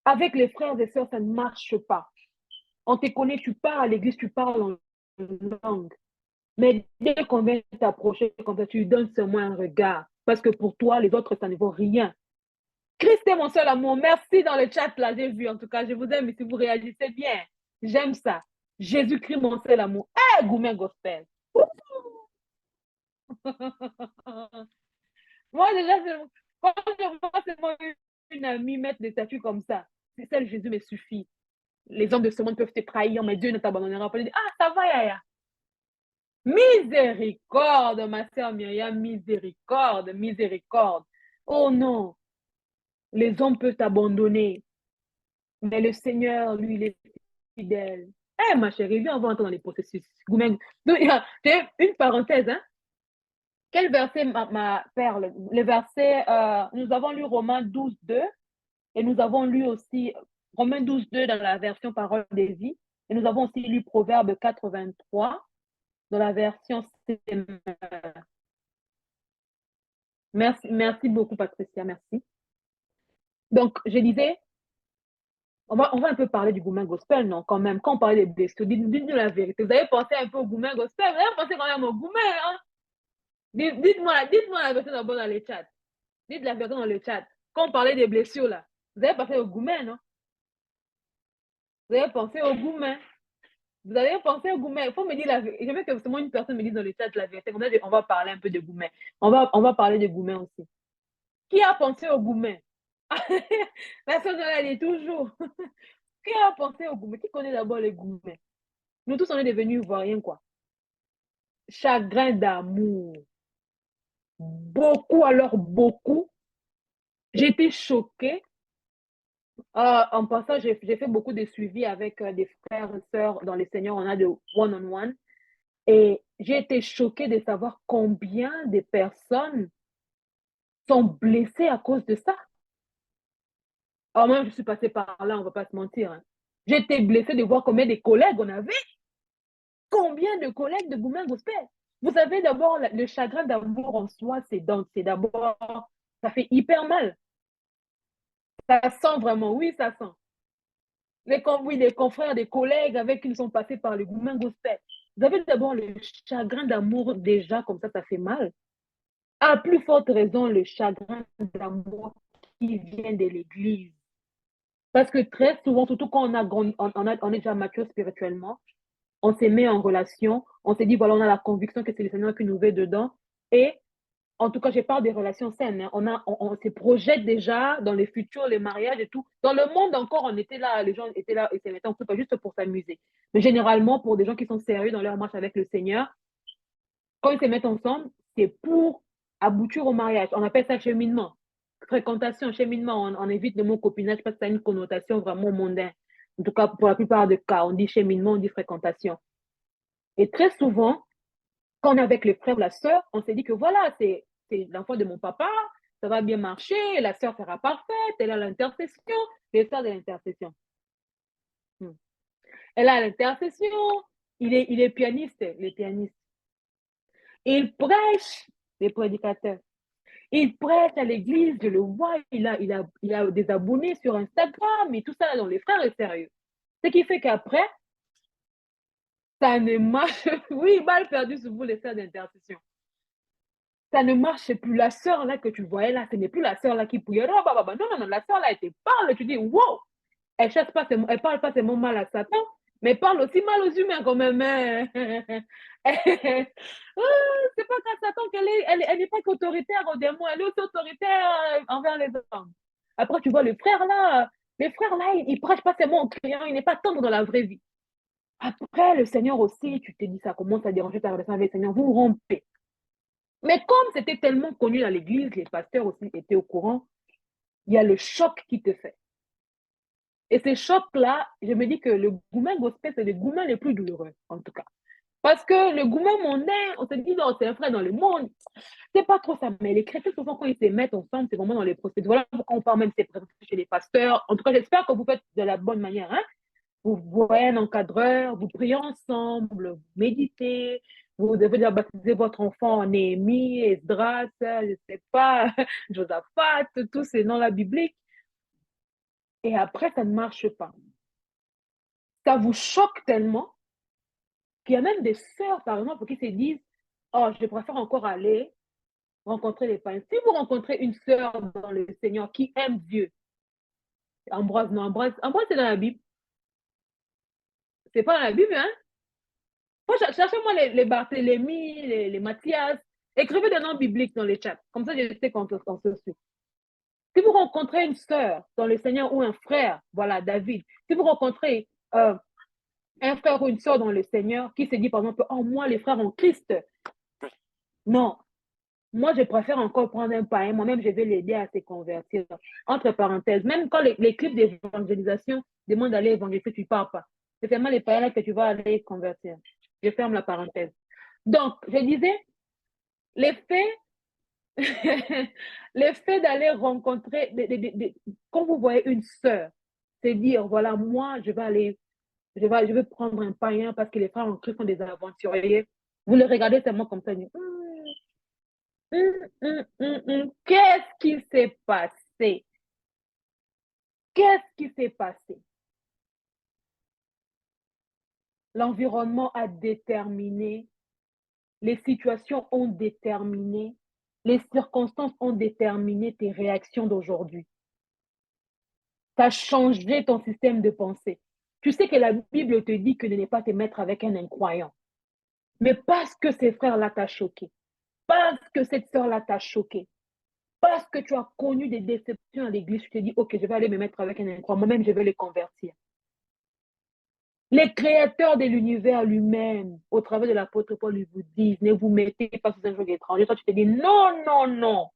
Avec les frères et sœurs, ça ne marche pas. On te connaît, tu parles à l'église, tu parles en langue. Mais dès qu'on vient t'approcher, comme ça, tu lui donnes seulement un regard. Parce que pour toi, les autres, ça ne vaut rien. Christ est mon seul amour. Merci dans le chat, là, j'ai vu. En tout cas, je vous aime si vous réagissez bien. J'aime ça. Jésus-Christ, mon seul amour. Eh, Goumen Gospel. Moi, déjà, quand je vois seulement une amie mettre des statuts comme ça, c'est celle Jésus me suffit. Les hommes de ce monde peuvent te trahir, mais Dieu ne t'abandonnera pas. Ah, ça va, Yaya. Miséricorde, ma sœur Myriam, miséricorde, miséricorde. Oh non, les hommes peuvent t'abandonner, mais le Seigneur, lui, il est fidèle. Eh, ma chérie, viens, on va entrer dans les processus. J'ai une parenthèse, hein. Quel verset, ma perle? Le verset, nous avons lu Romains 12, 2, et nous avons lu aussi Romains 12, 2 dans la version Parole des vies, et nous avons aussi lu Proverbe 83 dans la version Semeur. Merci beaucoup, Patricia, merci. Donc, je disais, on va un peu parler du Goumen Gospel, non, quand même. Quand on parlait des blessures, dites-nous la vérité. Vous avez pensé un peu au Goumen Gospel, vous avez pensé quand même au Goumen, hein? Dites-moi la vérité d'abord dans le chat. Dites la vérité dans le chat. Quand on parlait des blessures, là, vous avez pensé au Goumen, non? Vous avez pensé au Goumen. Vous avez pensé au Goumen. Il faut me dire la vérité. Je veux que seulement une personne me dise dans le chat la vérité. On va parler un peu de Goumen. On va parler de Goumen aussi. Qui a pensé au Goumen? La sœur Noël, elle est toujours. Qui a pensé au gourmet? Qui connaît d'abord les gourmets? Nous tous, on est devenus ivoiriens, quoi. Chagrin d'amour. Beaucoup, alors beaucoup. J'étais choquée. En passant, j'ai fait beaucoup de suivi avec des frères et sœurs dans les seigneurs. On a de one-on-one. Et j'ai été choquée de savoir combien de personnes sont blessées à cause de ça. Alors moi, je suis passée par là, on ne va pas se mentir. Hein. J'ai été blessée de voir combien de collègues on avait. Combien de collègues de Goumen Gospel? Vous savez, d'abord, le chagrin d'amour en soi, c'est d'abord, ça fait hyper mal. Ça sent vraiment, oui, ça sent. Oui, les confrères, des collègues avec qui nous sont passés par le Goumen Gospel. Vous avez d'abord le chagrin d'amour, déjà, comme ça fait mal. À plus forte raison, le chagrin d'amour qui vient de l'Église. Parce que très souvent, surtout quand on est déjà mature spirituellement, on s'est mis en relation, on s'est dit, voilà, on a la conviction que c'est le Seigneur qui nous veut dedans. Et en tout cas, je parle des relations saines. Hein. On se projette déjà dans les futurs, les mariages et tout. Dans le monde encore, on était là, les gens étaient là et se mettaient en couple pas juste pour s'amuser. Mais généralement, pour des gens qui sont sérieux dans leur marche avec le Seigneur, quand ils se mettent ensemble, c'est pour aboutir au mariage. On appelle ça cheminement. Fréquentation, cheminement, on évite le mot copinage parce que ça a une connotation vraiment mondaine. En tout cas, pour la plupart des cas, on dit cheminement, on dit fréquentation. Et très souvent, quand on est avec les frères ou la sœur, on s'est dit que voilà, c'est l'enfant de mon papa, ça va bien marcher, la sœur sera parfaite, elle a l'intercession, les sœurs de l'intercession. Elle a l'intercession, il est pianiste, les pianistes. Il prêche, les prédicateurs. Il prêche à l'église, je le vois, il a des abonnés sur Instagram et tout ça dans les frères est sérieux. Ce qui fait qu'après, ça ne marche. Oui, mal perdu sur vous, les sœurs d'intercession. Ça ne marche plus. La sœur là que tu voyais là, ce n'est plus la sœur là qui priait. Non, non, la sœur là, elle te parle, tu dis, wow, elle parle pas seulement mal à Satan, mais elle parle aussi mal aux humains quand même. Hein. C'est pas qu'à Satan elle n'est pas qu'autoritaire au démon, elle est aussi autoritaire envers les hommes. Après, tu vois les frères là, ils prêchent pas seulement en criant, il n'est pas tendre dans la vraie vie. Après, le Seigneur aussi, tu te dis, ça commence à déranger ta relation avec le Seigneur, vous rompez. Mais comme c'était tellement connu dans l'église, les pasteurs aussi étaient au courant, il y a le choc qui te fait. Et ces chocs-là, je me dis que le gourmet gospel, c'est le gourmet le plus douloureux, en tout cas. Parce que le gourmet mondain, on se dit, non, c'est un frère dans le monde. C'est pas trop ça. Mais les chrétiens, souvent, quand ils se mettent ensemble, c'est vraiment dans les procédures. Voilà pourquoi on parle même de ces présentations chez les pasteurs. En tout cas, j'espère que vous faites de la bonne manière. Hein? Vous voyez un encadreur, vous priez ensemble, vous méditez, vous devez déjà baptiser votre enfant en Néhémie, Esdras, je ne sais pas, Josaphat, tous ces noms-là bibliques. Et après, ça ne marche pas. Ça vous choque tellement qu'il y a même des sœurs, par exemple, qui se disent, oh, je préfère encore aller rencontrer les païens. Si vous rencontrez une sœur dans le Seigneur qui aime Dieu, Ambroise, non, Ambroise c'est dans la Bible. C'est pas dans la Bible, hein? Cherchez-moi les Barthélemy, les Mathias. Écrivez des noms bibliques dans les chats. Comme ça, je sais qu'on se suit. Si vous rencontrez une sœur dans le Seigneur ou un frère, voilà, David. Si vous rencontrez un frère ou une sœur dans le Seigneur qui se dit, par exemple, oh, moi, les frères en Christ. Non. Moi, je préfère encore prendre un païen. Moi-même, je vais l'aider à se convertir. Entre parenthèses, même quand les clips d'évangélisation demandent d'aller évangéliser, tu ne pars pas. C'est seulement les païens là que tu vas aller convertir. Je ferme la parenthèse. Donc, je disais, l'effet l'effet d'aller rencontrer, quand vous voyez une sœur, c'est dire, voilà, moi, je vais prendre un païen parce que les frères en Christ sont des aventuriers. Vous le regardez seulement comme ça, qu'est-ce qui s'est passé? Qu'est-ce qui s'est passé? L'environnement a déterminé, les situations ont déterminé, les circonstances ont déterminé tes réactions d'aujourd'hui. Tu as changé ton système de pensée. Tu sais que la Bible te dit que de ne pas te mettre avec un incroyant. Mais parce que ces frères-là t'ont choqué, parce que cette sœur-là t'a choqué, Parce que tu as connu des déceptions à l'église, tu te dis, OK, je vais aller me mettre avec un incroyant, moi-même, je vais les convertir. Les créateurs de l'univers lui-même, au travers de l'apôtre Paul, lui vous disent, ne vous mettez pas sous un joug étranger. Toi, tu te dis, non, non, non.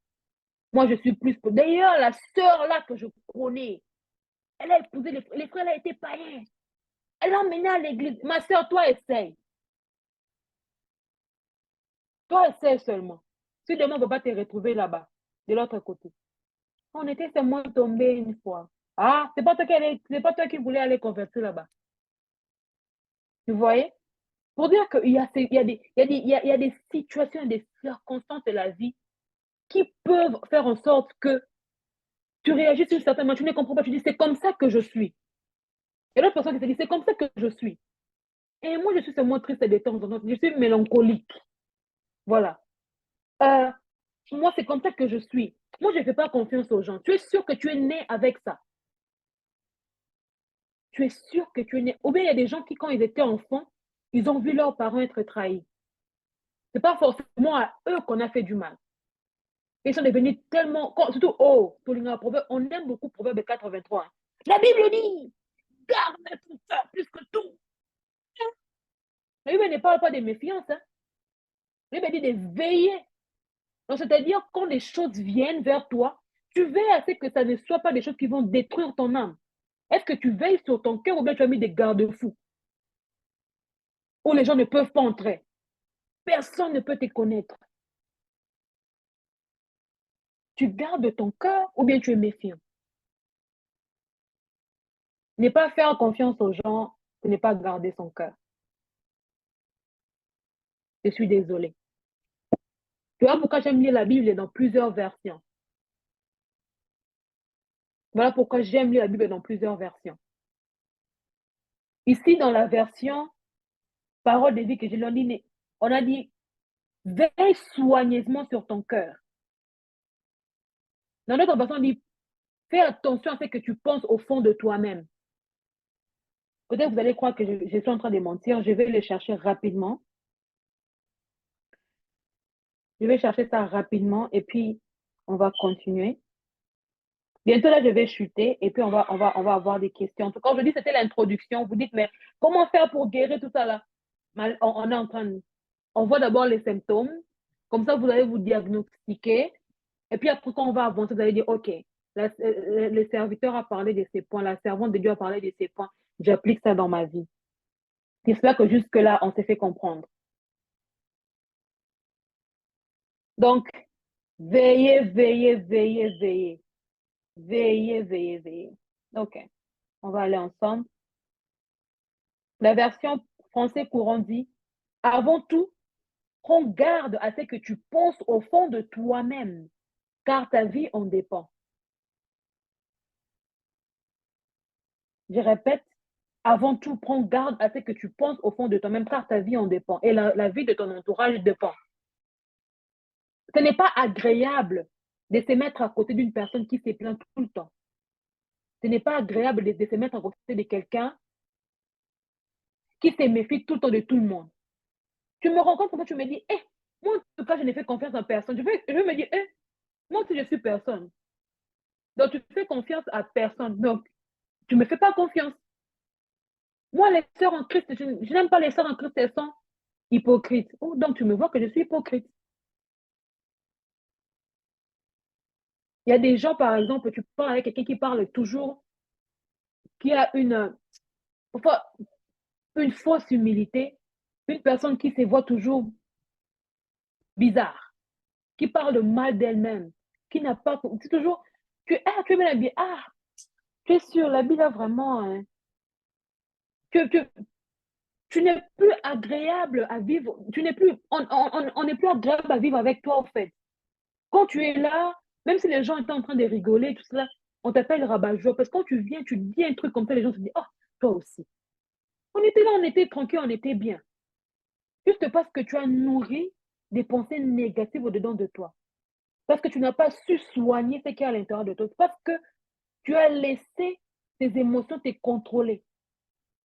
Moi, je suis plus... D'ailleurs, la sœur là que je connais, elle a épousé les frères, elle a été païen. Elle l'a emmené à l'église. Ma sœur, toi, essaye. Toi, essaye seulement. Si demain, on ne va pas te retrouver là-bas, de l'autre côté. On était seulement tombés une fois. Ah, c'est pas toi qui voulais aller convertir là-bas. Tu voyais? Pour dire qu'il y a, il y a des situations, des circonstances de la vie qui peuvent faire en sorte que tu réagis d'une certaine manière, tu ne comprends pas, tu dis c'est comme ça que je suis. Et l'autre personne qui te dit c'est comme ça que je suis. Et moi, je suis seulement triste de temps en temps, je suis mélancolique. Voilà. Euh, moi, c'est comme ça que je suis. Moi, je ne fais pas confiance aux gens. Tu es sûr que tu es né avec ça. Tu es sûr que tu es né. Ou bien il y a des gens qui, quand ils étaient enfants, ils ont vu leurs parents être trahis. Ce n'est pas forcément à eux qu'on a fait du mal. Ils sont devenus tellement. Surtout, on aime beaucoup Proverbe 83. Hein. La Bible dit garde ton cœur plus que tout. La Bible ne parle pas de méfiance. Hein. La Bible dit de veiller. Donc, c'est-à-dire, quand les choses viennent vers toi, tu veilles à ce que ça ne soit pas des choses qui vont détruire ton âme. Est-ce que tu veilles sur ton cœur ou bien tu as mis des garde-fous où les gens ne peuvent pas entrer? Personne ne peut te connaître. Tu gardes ton cœur ou bien tu es méfiant. Ne pas faire confiance aux gens, ce n'est pas garder son cœur. Je suis désolée. Tu vois pourquoi j'aime lire la Bible dans plusieurs versions. Voilà pourquoi j'aime lire la Bible dans plusieurs versions. Ici, dans la version Parole de vie que je l'ai dit, on a dit veille soigneusement sur ton cœur. Dans notre version, on dit fais attention à ce que tu penses au fond de toi-même. Peut-être que vous allez croire que je suis en train de mentir. Je vais le chercher rapidement. Je vais chercher ça rapidement et puis on va continuer. Bientôt là, je vais chuter et puis on va avoir des questions. En tout cas, je dis c'était l'introduction. Vous dites, mais comment faire pour guérir tout ça là? On est en train de... On voit d'abord les symptômes. Comme ça, vous allez vous diagnostiquer. Et puis après, quand on va avancer, vous allez dire, OK, le serviteur a parlé de ces points, la servante de Dieu a parlé de ces points. J'applique ça dans ma vie. J'espère que jusque-là, on s'est fait comprendre. Donc, veillez, veillez, veillez, veillez. Veillez, veillez, veillez. OK, on va aller ensemble. La version français courant dit, avant tout, prends garde à ce que tu penses au fond de toi-même, car ta vie en dépend. Je répète, avant tout, prends garde à ce que tu penses au fond de toi-même, car ta vie en dépend. Et la vie de ton entourage dépend. Ce n'est pas agréable de se mettre à côté d'une personne qui se plaint tout le temps. Ce n'est pas agréable de se mettre à côté de quelqu'un qui se méfie tout le temps de tout le monde. Tu me rencontres comme ça, tu me dis, moi, en tout cas, je ne fais confiance en personne. Je vais me dire, moi aussi, je suis personne. Donc, tu fais confiance à personne. Donc, tu ne me fais pas confiance. Moi, les sœurs en Christ, je n'aime pas les sœurs en Christ, elles sont hypocrites. Oh, donc, tu me vois que je suis hypocrite. Il y a des gens, par exemple, tu parles avec quelqu'un qui parle toujours, qui a une fausse humilité, une personne qui se voit toujours bizarre, qui parle mal d'elle-même, qui n'a pas... C'est toujours... tu es bien habillé. Ah, tu es sûr, l'habit là, vraiment... Hein, tu n'es plus agréable à vivre. On n'est plus agréable à vivre avec toi, en fait. Quand tu es là, même si les gens étaient en train de rigoler, tout cela, on t'appelle rabat-joie. Parce que quand tu viens, tu dis un truc comme ça, les gens se disent, oh, toi aussi. On était là, on était tranquille, on était bien. Juste parce que tu as nourri des pensées négatives au-dedans de toi. Parce que tu n'as pas su soigner ce qu'il y a à l'intérieur de toi. Parce que tu as laissé tes émotions te contrôler.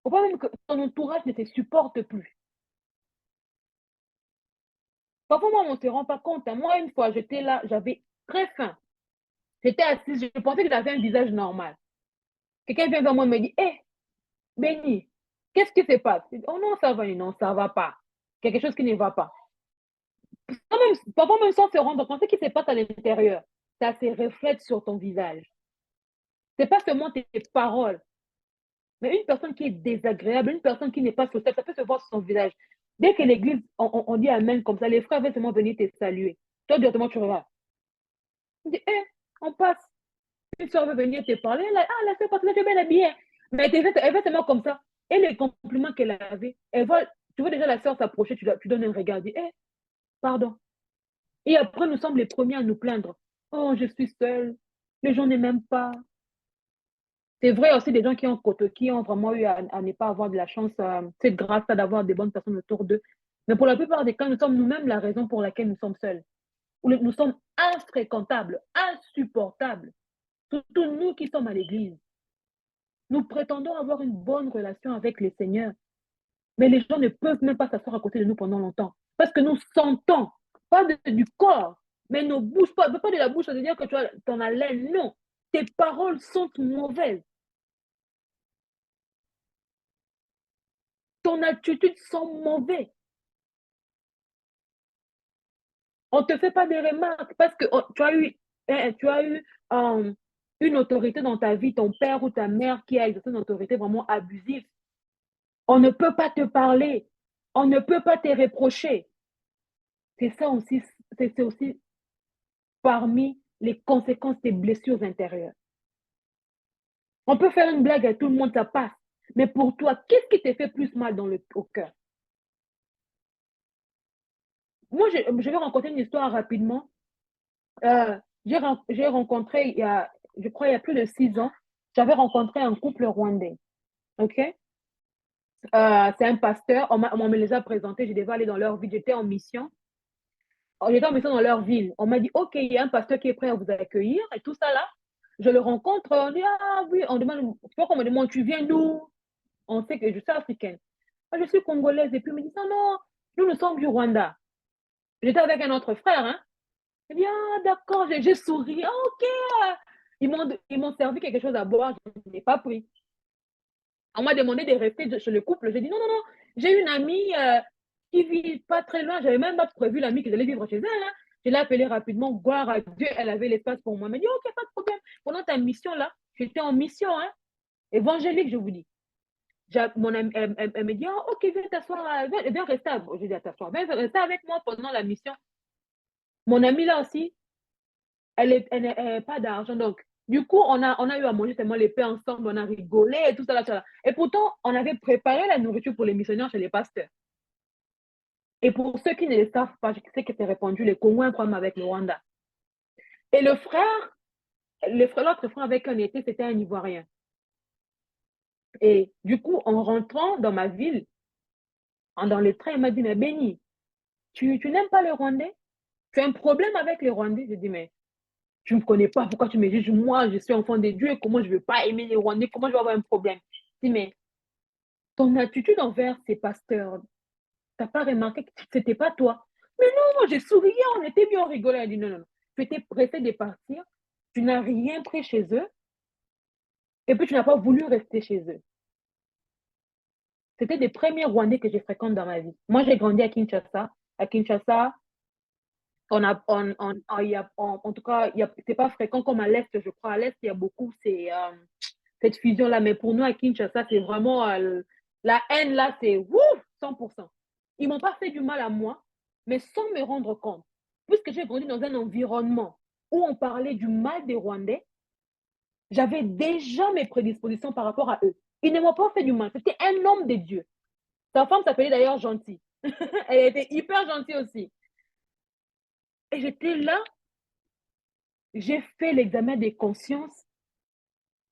Faut pas même que ton entourage ne te supporte plus. Parfois, moi, on ne se rend pas compte. Hein. Moi, une fois, j'étais là, j'avais très faim. J'étais assise, je pensais que j'avais un visage normal. Quelqu'un vient vers moi et me dit, hé, Béni, qu'est-ce qui se passe? Je dis, oh non, ça va, non, ça va pas. Quelque chose qui ne va pas. Parfois même sans se rendre compte, ce qui se passe à l'intérieur, ça se reflète sur ton visage. C'est pas seulement tes paroles, mais une personne qui est désagréable, une personne qui n'est pas sociable, ça peut se voir sur son visage. Dès que l'église, on dit Amen comme ça, les frères vont seulement venir te saluer. Toi, directement, tu regardes. Tu dis, on passe. Une soeur veut venir te parler, la soeur, parce que tu es bien habillée. Mais elle fait seulement comme ça. Et les compliments qu'elle avait, tu vois déjà la soeur s'approcher, tu donnes un regard, dis, pardon. Et après, nous sommes les premiers à nous plaindre. Oh, je suis seule. Les gens ne m'aiment pas. C'est vrai aussi des gens qui ont vraiment eu à ne pas avoir de la chance, cette grâce d'avoir des bonnes personnes autour d'eux. Mais pour la plupart des cas, nous sommes nous-mêmes la raison pour laquelle nous sommes seuls. Nous sommes infréquentables, insupportables. Surtout nous qui sommes à l'église. Nous prétendons avoir une bonne relation avec le Seigneur. Mais les gens ne peuvent même pas s'asseoir à côté de nous pendant longtemps. Parce que nous sentons, pas du corps, mais nos bouches, pas de la bouche, ça veut dire que tu as ton haleine. Non, tes paroles sont mauvaises. Ton attitude sent mauvais. On ne te fait pas des remarques parce que tu as eu une autorité dans ta vie, ton père ou ta mère qui a exercé une autorité vraiment abusive. On ne peut pas te parler. On ne peut pas te reprocher. C'est ça aussi, c'est aussi parmi les conséquences des blessures intérieures. On peut faire une blague à tout le monde, ça passe. Mais pour toi, qu'est-ce qui te fait plus mal au cœur? Moi, je vais raconter une histoire rapidement. J'ai rencontré, je crois, il y a plus de 6 ans, j'avais rencontré un couple rwandais. OK? C'est un pasteur, on me les a présentés, je devais aller dans leur ville, j'étais en mission. J'étais en mission dans leur ville. On m'a dit, OK, il y a un pasteur qui est prêt à vous accueillir et tout ça là. Je le rencontre, on dit, ah oui, on demande, tu vois qu'on me demande, tu viens d'où? On sait que je suis africaine. Moi, je suis congolaise. Et puis, il me dit, non, non, nous sommes du Rwanda. J'étais avec un autre frère, hein. Eh bien, d'accord, j'ai souri. Ah, OK. Ils m'ont servi quelque chose à boire, je n'ai pas pris. On m'a demandé de rester chez le couple. J'ai dit, non, non, non, j'ai une amie qui vit pas très loin. J'avais même pas prévu l'amie que j'allais vivre chez elle. Hein. Je l'ai appelée rapidement, gloire à Dieu, elle avait l'espace pour moi. Elle m'a dit, OK, pas de problème. Pendant ta mission là, j'étais en mission, hein, évangélique, je vous dis. Mon amie, elle me dit, oh, OK, viens t'asseoir, viens rester, je dis à t'asseoir, viens rester avec moi pendant la mission. Mon amie là aussi, elle n'a pas d'argent. Donc, du coup, on a eu à manger tellement les paix ensemble, on a rigolé et tout ça, là, tout ça. Et pourtant, on avait préparé la nourriture pour les missionnaires chez les pasteurs. Et pour ceux qui ne le savent pas, je sais que c'est répandu, les Congos ont un problème avec le Rwanda. Et l'autre frère avec qui on était, c'était un Ivoirien. Et du coup, en rentrant dans ma ville, dans le train, il m'a dit, mais Béni, tu n'aimes pas les Rwandais? Tu as un problème avec les Rwandais? J'ai dit, mais tu ne me connais pas, pourquoi tu me juges? Moi, je suis enfant de Dieu, comment je ne veux pas aimer les Rwandais? Comment je vais avoir un problème? Je dis, mais ton attitude envers ces pasteurs, tu n'as pas remarqué que ce n'était pas toi? Mais non, moi, j'ai sourié, on était bien, on rigolait. Elle dit, non, non, non. Tu étais pressé de partir, tu n'as rien pris chez eux, et puis tu n'as pas voulu rester chez eux. C'était des premiers Rwandais que je fréquente dans ma vie. Moi, j'ai grandi à Kinshasa. À Kinshasa, en tout cas, c'est pas fréquent comme à l'Est, je crois. À l'Est, il y a beaucoup cette fusion-là. Mais pour nous, à Kinshasa, c'est vraiment la haine, là, c'est ouf, 100%. Ils m'ont pas fait du mal à moi, mais sans me rendre compte. Puisque j'ai grandi dans un environnement où on parlait du mal des Rwandais, j'avais déjà mes prédispositions par rapport à eux. Ils ne m'ont pas fait du mal. C'était un homme de Dieu. Sa femme s'appelait d'ailleurs Gentille. Elle était hyper gentille aussi. Et j'étais là, j'ai fait l'examen des consciences.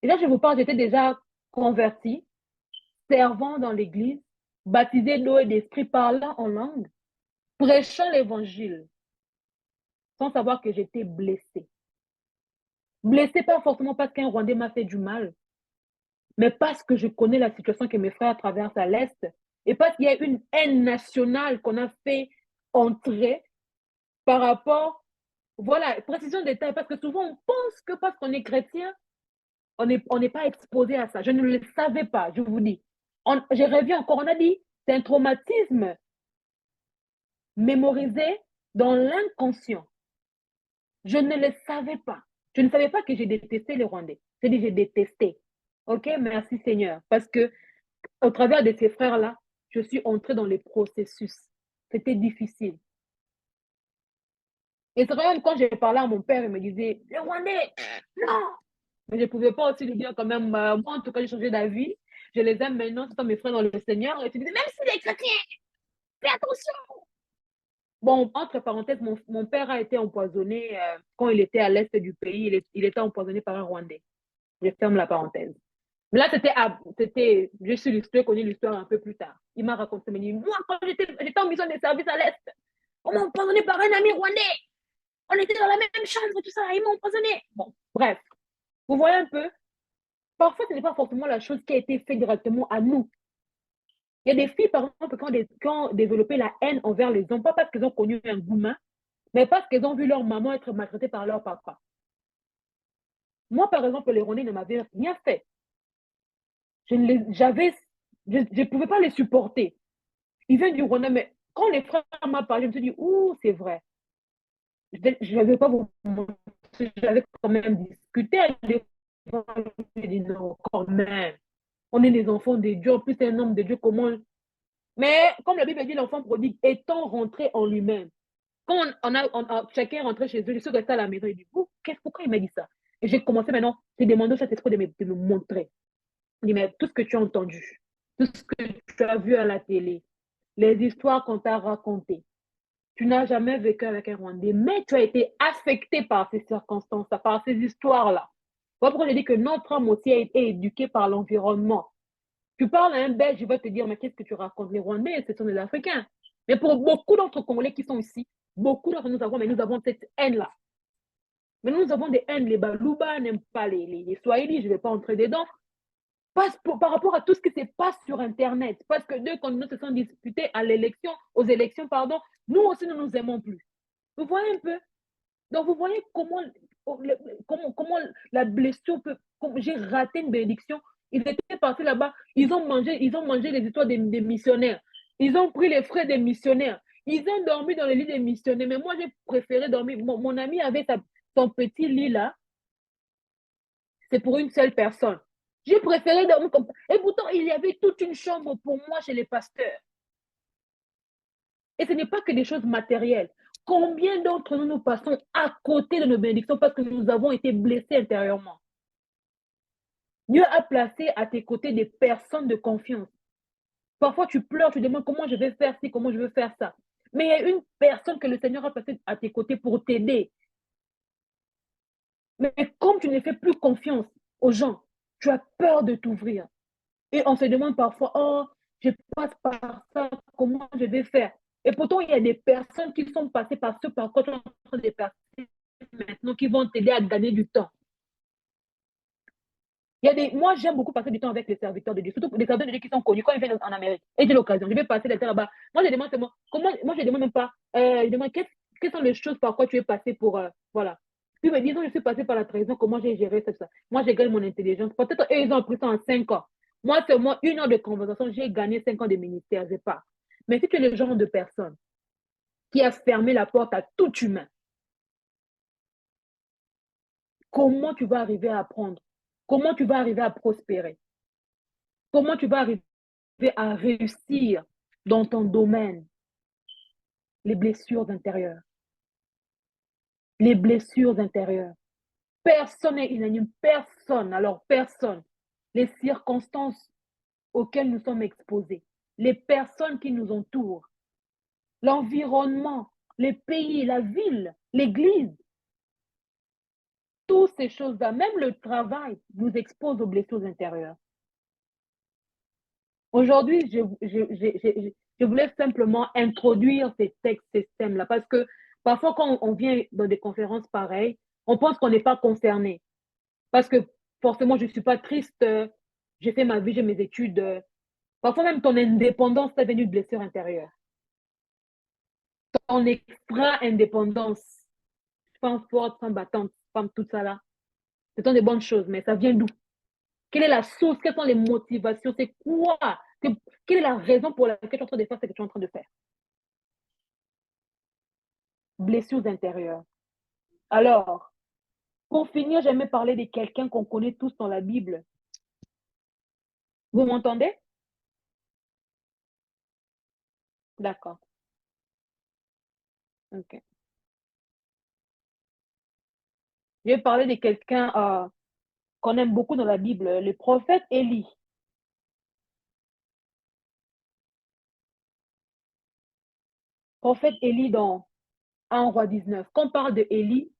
Et là, je vous parle, j'étais déjà convertie, servant dans l'église, baptisée d'eau et d'esprit, parlant en langue, prêchant l'évangile, sans savoir que j'étais blessée. Blessée pas forcément parce qu'un Rwandais m'a fait du mal, mais parce que je connais la situation que mes frères traversent à l'Est et parce qu'il y a une haine nationale qu'on a fait entrer par rapport Voilà, précision de détail, parce que souvent on pense que parce qu'on est chrétien, on n'est pas exposé à ça. Je ne le savais pas, je vous dis. J'ai revu encore, on a dit, c'est un traumatisme mémorisé dans l'inconscient. Je ne le savais pas. Je ne savais pas que j'ai détesté les Rwandais. C'est dit, j'ai détesté. OK, merci Seigneur. Parce que au travers de ces frères-là, je suis entrée dans les processus. C'était difficile. Et c'est vrai, quand j'ai parlé à mon père, il me disait, les Rwandais, non. Mais je ne pouvais pas aussi lui dire quand même, moi en tout cas, j'ai changé d'avis. Je les aime maintenant, ce sont mes frères dans le Seigneur. Et tu disais, même si les chrétiens, fais attention. Bon, entre parenthèses, mon père a été empoisonné quand il était à l'est du pays. Il était empoisonné par un Rwandais. Je ferme la parenthèse. Mais là, je suis l'histoire, connu l'histoire un peu plus tard. Il m'a raconté, il m'a dit, moi, quand j'étais en mission de service à l'Est, on m'a empoisonné par un ami rwandais. On était dans la même chambre, tout ça, ils m'ont empoisonné. Bon, bref. Vous voyez un peu, parfois, ce n'est pas forcément la chose qui a été faite directement à nous. Il y a des filles, par exemple, qui ont développé la haine envers les hommes, pas parce qu'elles ont connu un gourmand, mais parce qu'elles ont vu leur maman être maltraitée par leur papa. Moi, par exemple, les Rwandais ne m'avaient rien fait. Je ne pouvais pas les supporter. Ils viennent du Rwanda, mais quand les frères m'ont parlé, je me suis dit, ouh, c'est vrai. Je n'avais pas vous montrer, j'avais quand même discuté avec les frères. Je dit, non, quand même. On est les enfants de Dieu, en plus, c'est un homme de Dieu, comment. Mais comme la Bible dit, l'enfant prodigue étant rentré en lui-même. Quand chacun est rentré chez eux, je suis restée à la maison, il dit, pourquoi il m'a dit ça? Et j'ai commencé maintenant, j'ai demandé au Saint-Esprit de me montrer. Il dit, mais tout ce que tu as entendu, tout ce que tu as vu à la télé, les histoires qu'on t'a racontées, tu n'as jamais vécu avec un Rwandais, mais tu as été affecté par ces circonstances, par ces histoires-là. Voilà pourquoi je dis que notre âme aussi a été éduquée par l'environnement. Tu parles à un Belge, il va te dire, mais qu'est-ce que tu racontes? Les Rwandais, ce sont des Africains. Mais pour beaucoup d'entre Congolais qui sont ici, beaucoup d'entre nous avons cette haine-là. Mais nous avons des haines, les Balouba n'aiment pas les Swahili, je ne vais pas entrer dedans. Par rapport à tout ce qui se passe sur Internet. Parce que deux candidats se sont disputés aux élections, pardon, nous aussi, nous nous aimons plus. Vous voyez un peu? Donc, vous voyez comment la blessure peut. J'ai raté une bénédiction. Ils étaient partis là-bas, ils ont mangé les histoires des missionnaires. Ils ont pris les frais des missionnaires. Ils ont dormi dans le lit des missionnaires. Mais moi, j'ai préféré dormir. Mon ami avait son petit lit là. C'est pour une seule personne. J'ai préféré dormir comme ça. Et pourtant, il y avait toute une chambre pour moi chez les pasteurs. Et ce n'est pas que des choses matérielles. Combien d'entre nous passons à côté de nos bénédictions parce que nous avons été blessés intérieurement? Dieu a placé à tes côtés des personnes de confiance. Parfois, tu pleures, tu te demandes comment je vais faire ci, comment je vais faire ça. Mais il y a une personne que le Seigneur a placée à tes côtés pour t'aider. Mais comme tu ne fais plus confiance aux gens, tu as peur de t'ouvrir. Et on se demande parfois, oh, je passe par ça, comment je vais faire? Et pourtant, il y a des personnes qui sont passées par ce par quoi tu es en train de passer maintenant, qui vont t'aider à gagner du temps. Moi, j'aime beaucoup passer du temps avec les serviteurs de Dieu, surtout les serviteurs de Dieu qui sont connus quand ils viennent en Amérique. Et j'ai l'occasion, je vais passer le temps là-bas. Moi, je demande seulement, moi, je demande même pas, je demande quelles sont les choses par quoi tu es passé pour, voilà. Puis, mais disons, je suis passé par la trahison, comment j'ai géré ça. Moi, j'ai gagné mon intelligence. Peut-être eux, ils ont appris ça en 5 ans. Moi, seulement 1 heure de conversation, j'ai gagné 5 ans de ministère, je sais pas. Mais si tu es le genre de personne qui a fermé la porte à tout humain, comment tu vas arriver à apprendre? Comment tu vas arriver à prospérer? Comment tu vas arriver à réussir dans ton domaine? Les blessures intérieures. Les blessures intérieures. Personne n'est unanime. Personne. Alors, personne. Les circonstances auxquelles nous sommes exposés. Les personnes qui nous entourent. L'environnement. Les pays, la ville, l'église. Toutes ces choses-là, même le travail, nous expose aux blessures intérieures. Aujourd'hui, je voulais simplement introduire ces textes, ces thèmes-là, parce que parfois, quand on vient dans des conférences pareilles, on pense qu'on n'est pas concerné. Parce que forcément, je ne suis pas triste, j'ai fait ma vie, j'ai mes études. Parfois, même ton indépendance est venue de blessure intérieure. Ton extra-indépendance. femme forte, femme battante, femme tout ça là. Ce sont des bonnes choses, mais ça vient d'où? Quelle est la source? Quelles sont les motivations? C'est quoi? Quelle est la raison pour laquelle tu es en train de faire ce que tu es en train de faire? Blessures intérieures. Alors, pour finir, j'aimerais parler de quelqu'un qu'on connaît tous dans la Bible. Vous m'entendez? D'accord. Ok. Je vais parler de quelqu'un qu'on aime beaucoup dans la Bible, le prophète Élie. Prophète Élie dans 1 roi 19. Quand on parle de Élie,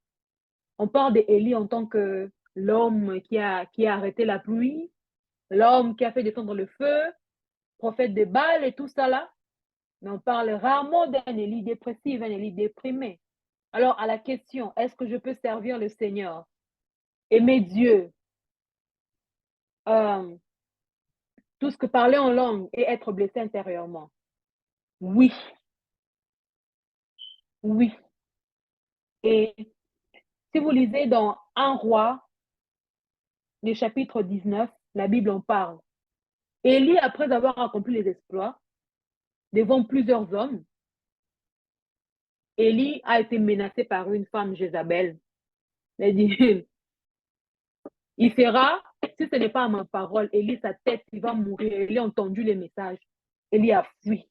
on parle d'Élie en tant que l'homme qui a arrêté la pluie, l'homme qui a fait descendre le feu, prophète de Baal et tout ça là. Mais on parle rarement d'un Élie dépressif, un Élie déprimé. Alors, à la question, est-ce que je peux servir le Seigneur, aimer Dieu, euh, tout ce que parler en langue et être blessé intérieurement? Oui, oui. Et si vous lisez dans 1 roi, le chapitre 19, la Bible en parle. Élie, après avoir accompli les exploits devant plusieurs hommes, Élie a été menacé par une femme, Jézabel. Elle dit, il fera, si ce n'est pas à ma parole, Élie, sa tête, il va mourir. Élie a entendu les messages. Élie a fui.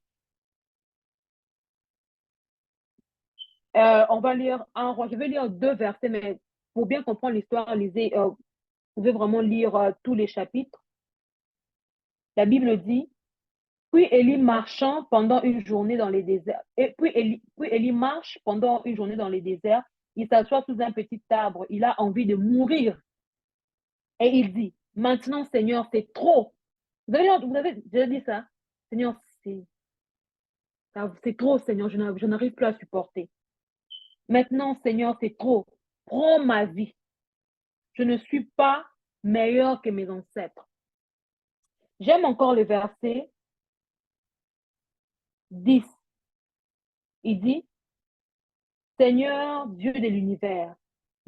On va lire un roi. Je vais lire 2 versets, mais pour bien comprendre l'histoire, lisez, vous pouvez vraiment lire tous les chapitres. La Bible dit, puis Élie marchant pendant une journée dans les déserts. Et puis Élie marche pendant une journée dans les déserts. Il s'assoit sous un petit arbre. Il a envie de mourir. Et il dit, maintenant, Seigneur, c'est trop. Vous avez déjà dit ça? Seigneur, c'est trop, Seigneur. Je n'arrive plus à supporter. Maintenant, Seigneur, c'est trop. Prends ma vie. Je ne suis pas meilleur que mes ancêtres. J'aime encore le verset 10. Il dit, Seigneur Dieu de l'univers,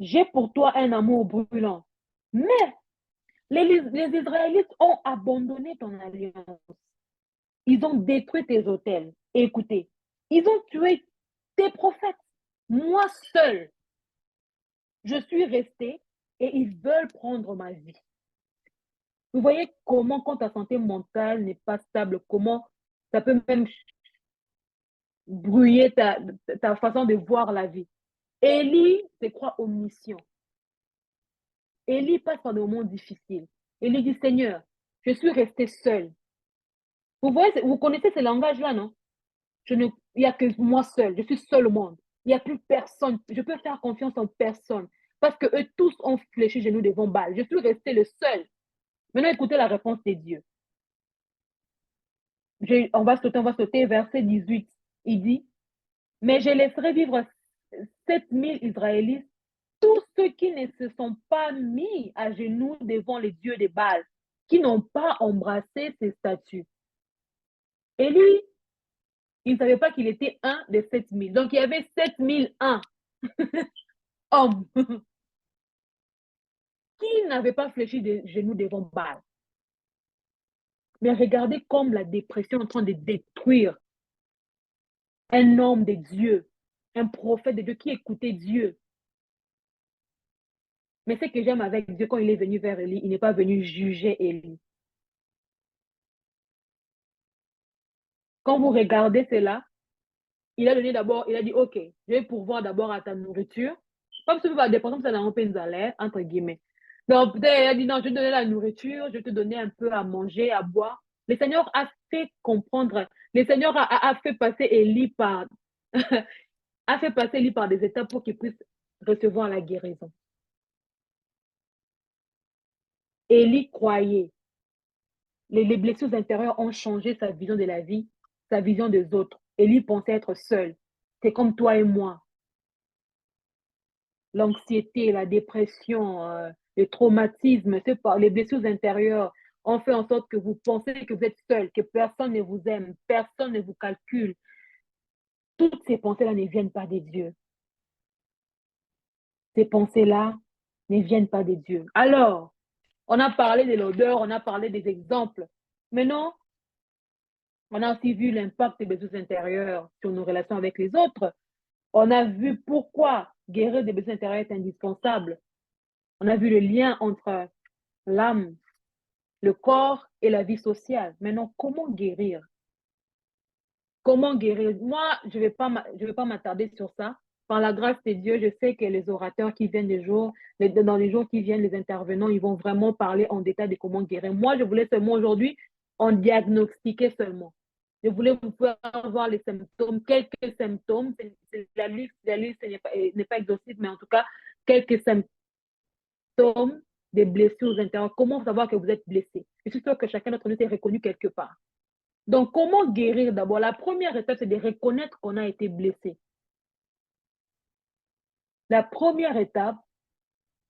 j'ai pour toi un amour brûlant. Mais les Israélites ont abandonné ton alliance. Ils ont détruit tes autels. Et écoutez, ils ont tué tes prophètes. Moi seul, je suis resté et ils veulent prendre ma vie. Vous voyez comment, quand ta santé mentale n'est pas stable, comment ça peut même brouiller ta façon de voir la vie. Élie se croit omniscient. Élie passe par des moments difficiles. Élie dit, Seigneur, je suis resté seul. Vous voyez, vous connaissez ce langage-là, non? Il n'y a que moi seul. Je suis seul au monde. Il n'y a plus personne. Je peux faire confiance en personne. Parce que eux tous ont fléchi genoux devant Baal. Je suis resté le seul. Maintenant, écoutez la réponse de Dieu. On va sauter, verset 18. Il dit, mais je laisserai vivre 7000 Israélites, tous ceux qui ne se sont pas mis à genoux devant les dieux de Baal, qui n'ont pas embrassé ces statuts. Élie, il ne savait pas qu'il était un des 7000. Donc, il y avait 7001 hommes qui n'avaient pas fléchi de genoux devant Baal. Mais regardez comme la dépression est en train de détruire un homme de Dieu, un prophète de Dieu qui écoutait Dieu. Mais ce que j'aime avec Dieu, quand il est venu vers Élie, il n'est pas venu juger Élie. Quand vous regardez cela, il a donné d'abord, il a dit, OK, je vais pourvoir d'abord à ta nourriture. Comme ça, va dépendre, comme ça, dans un entre guillemets. Donc, peut-être, il a dit, non, je vais te donner la nourriture, je vais te donner un peu à manger, à boire. Le Seigneur a fait comprendre, le Seigneur a fait passer Élie par, a fait passer Élie par des étapes pour qu'il puisse recevoir la guérison. Élie croyait. Les blessures intérieures ont changé sa vision de la vie, sa vision des autres. Élie pensait être seul. C'est comme toi et moi. L'anxiété, la dépression, le traumatisme, les blessures intérieures ont fait en sorte que vous pensez que vous êtes seul, que personne ne vous aime, personne ne vous calcule. Toutes ces pensées-là ne viennent pas de Dieu. ces pensées-là ne viennent pas de Dieu. Alors, on a parlé de l'odeur, on a parlé des exemples. Maintenant, on a aussi vu l'impact des besoins intérieurs sur nos relations avec les autres. On a vu pourquoi guérir des besoins intérieurs est indispensable. On a vu le lien entre l'âme, le corps et la vie sociale. Maintenant, comment guérir? Comment guérir? Moi, je vais pas m'attarder sur ça. Par la grâce de Dieu, je sais que les orateurs qui viennent dans les jours qui viennent, les intervenants, ils vont vraiment parler en détail de comment guérir. Moi, je voulais seulement aujourd'hui en diagnostiquer seulement. Je voulais vous faire voir les symptômes, quelques symptômes. La liste n'est pas exhaustive, mais en tout cas, quelques symptômes des blessures intérieures. Comment savoir que vous êtes blessé? Je suis sûre que chacun d'entre nous est reconnu quelque part. Donc, comment guérir d'abord? La première étape, c'est de reconnaître qu'on a été blessé. La première étape,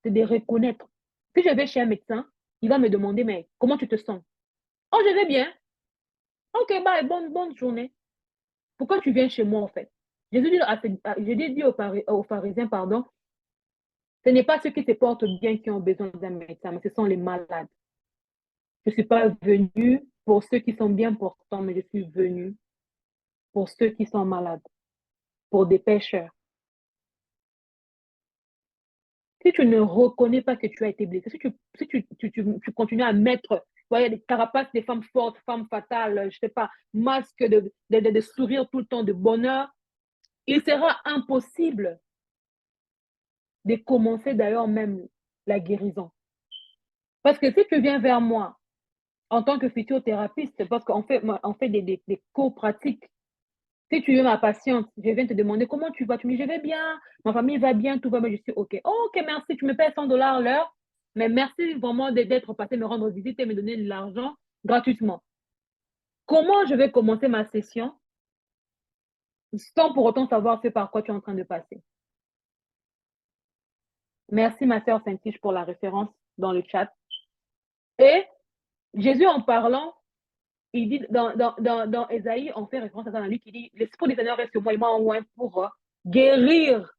c'est de reconnaître. Si je vais chez un médecin, il va me demander, mais comment tu te sens? Oh, je vais bien. Ok, bye, bonne journée. Pourquoi tu viens chez moi, en fait? Jésus dit aux pharisiens, pardon, ce n'est pas ceux qui se portent bien qui ont besoin d'un médecin, mais ce sont les malades. Je ne suis pas venu pour ceux qui sont bien portants, mais je suis venu pour ceux qui sont malades, pour des pécheurs. Si tu ne reconnais pas que tu as été blessé, si tu continues à mettre des carapaces des femmes fortes, femmes fatales, je ne sais pas, masque de sourire tout le temps, de bonheur, il sera impossible de commencer d'ailleurs même la guérison. Parce que si tu viens vers moi en tant que physiothérapeute, parce qu'on fait des cours pratiques. Si tu es ma patiente, je viens te demander comment tu vas. Tu me dis, je vais bien, ma famille va bien, tout va bien. Je suis OK. Oh, OK, merci, tu me payes 100 $ l'heure. Mais merci vraiment d'être passé me rendre visite et me donner de l'argent gratuitement. Comment je vais commencer ma session sans pour autant savoir ce par quoi tu es en train de passer? Merci, ma sœur Saint-Tige, pour la référence dans le chat. Et Jésus, en parlant, il dit dans Ésaïe, on fait référence à ça dans lui qui dit, l'Esprit du Seigneur est sur moi, il m'a envoyé pour guérir.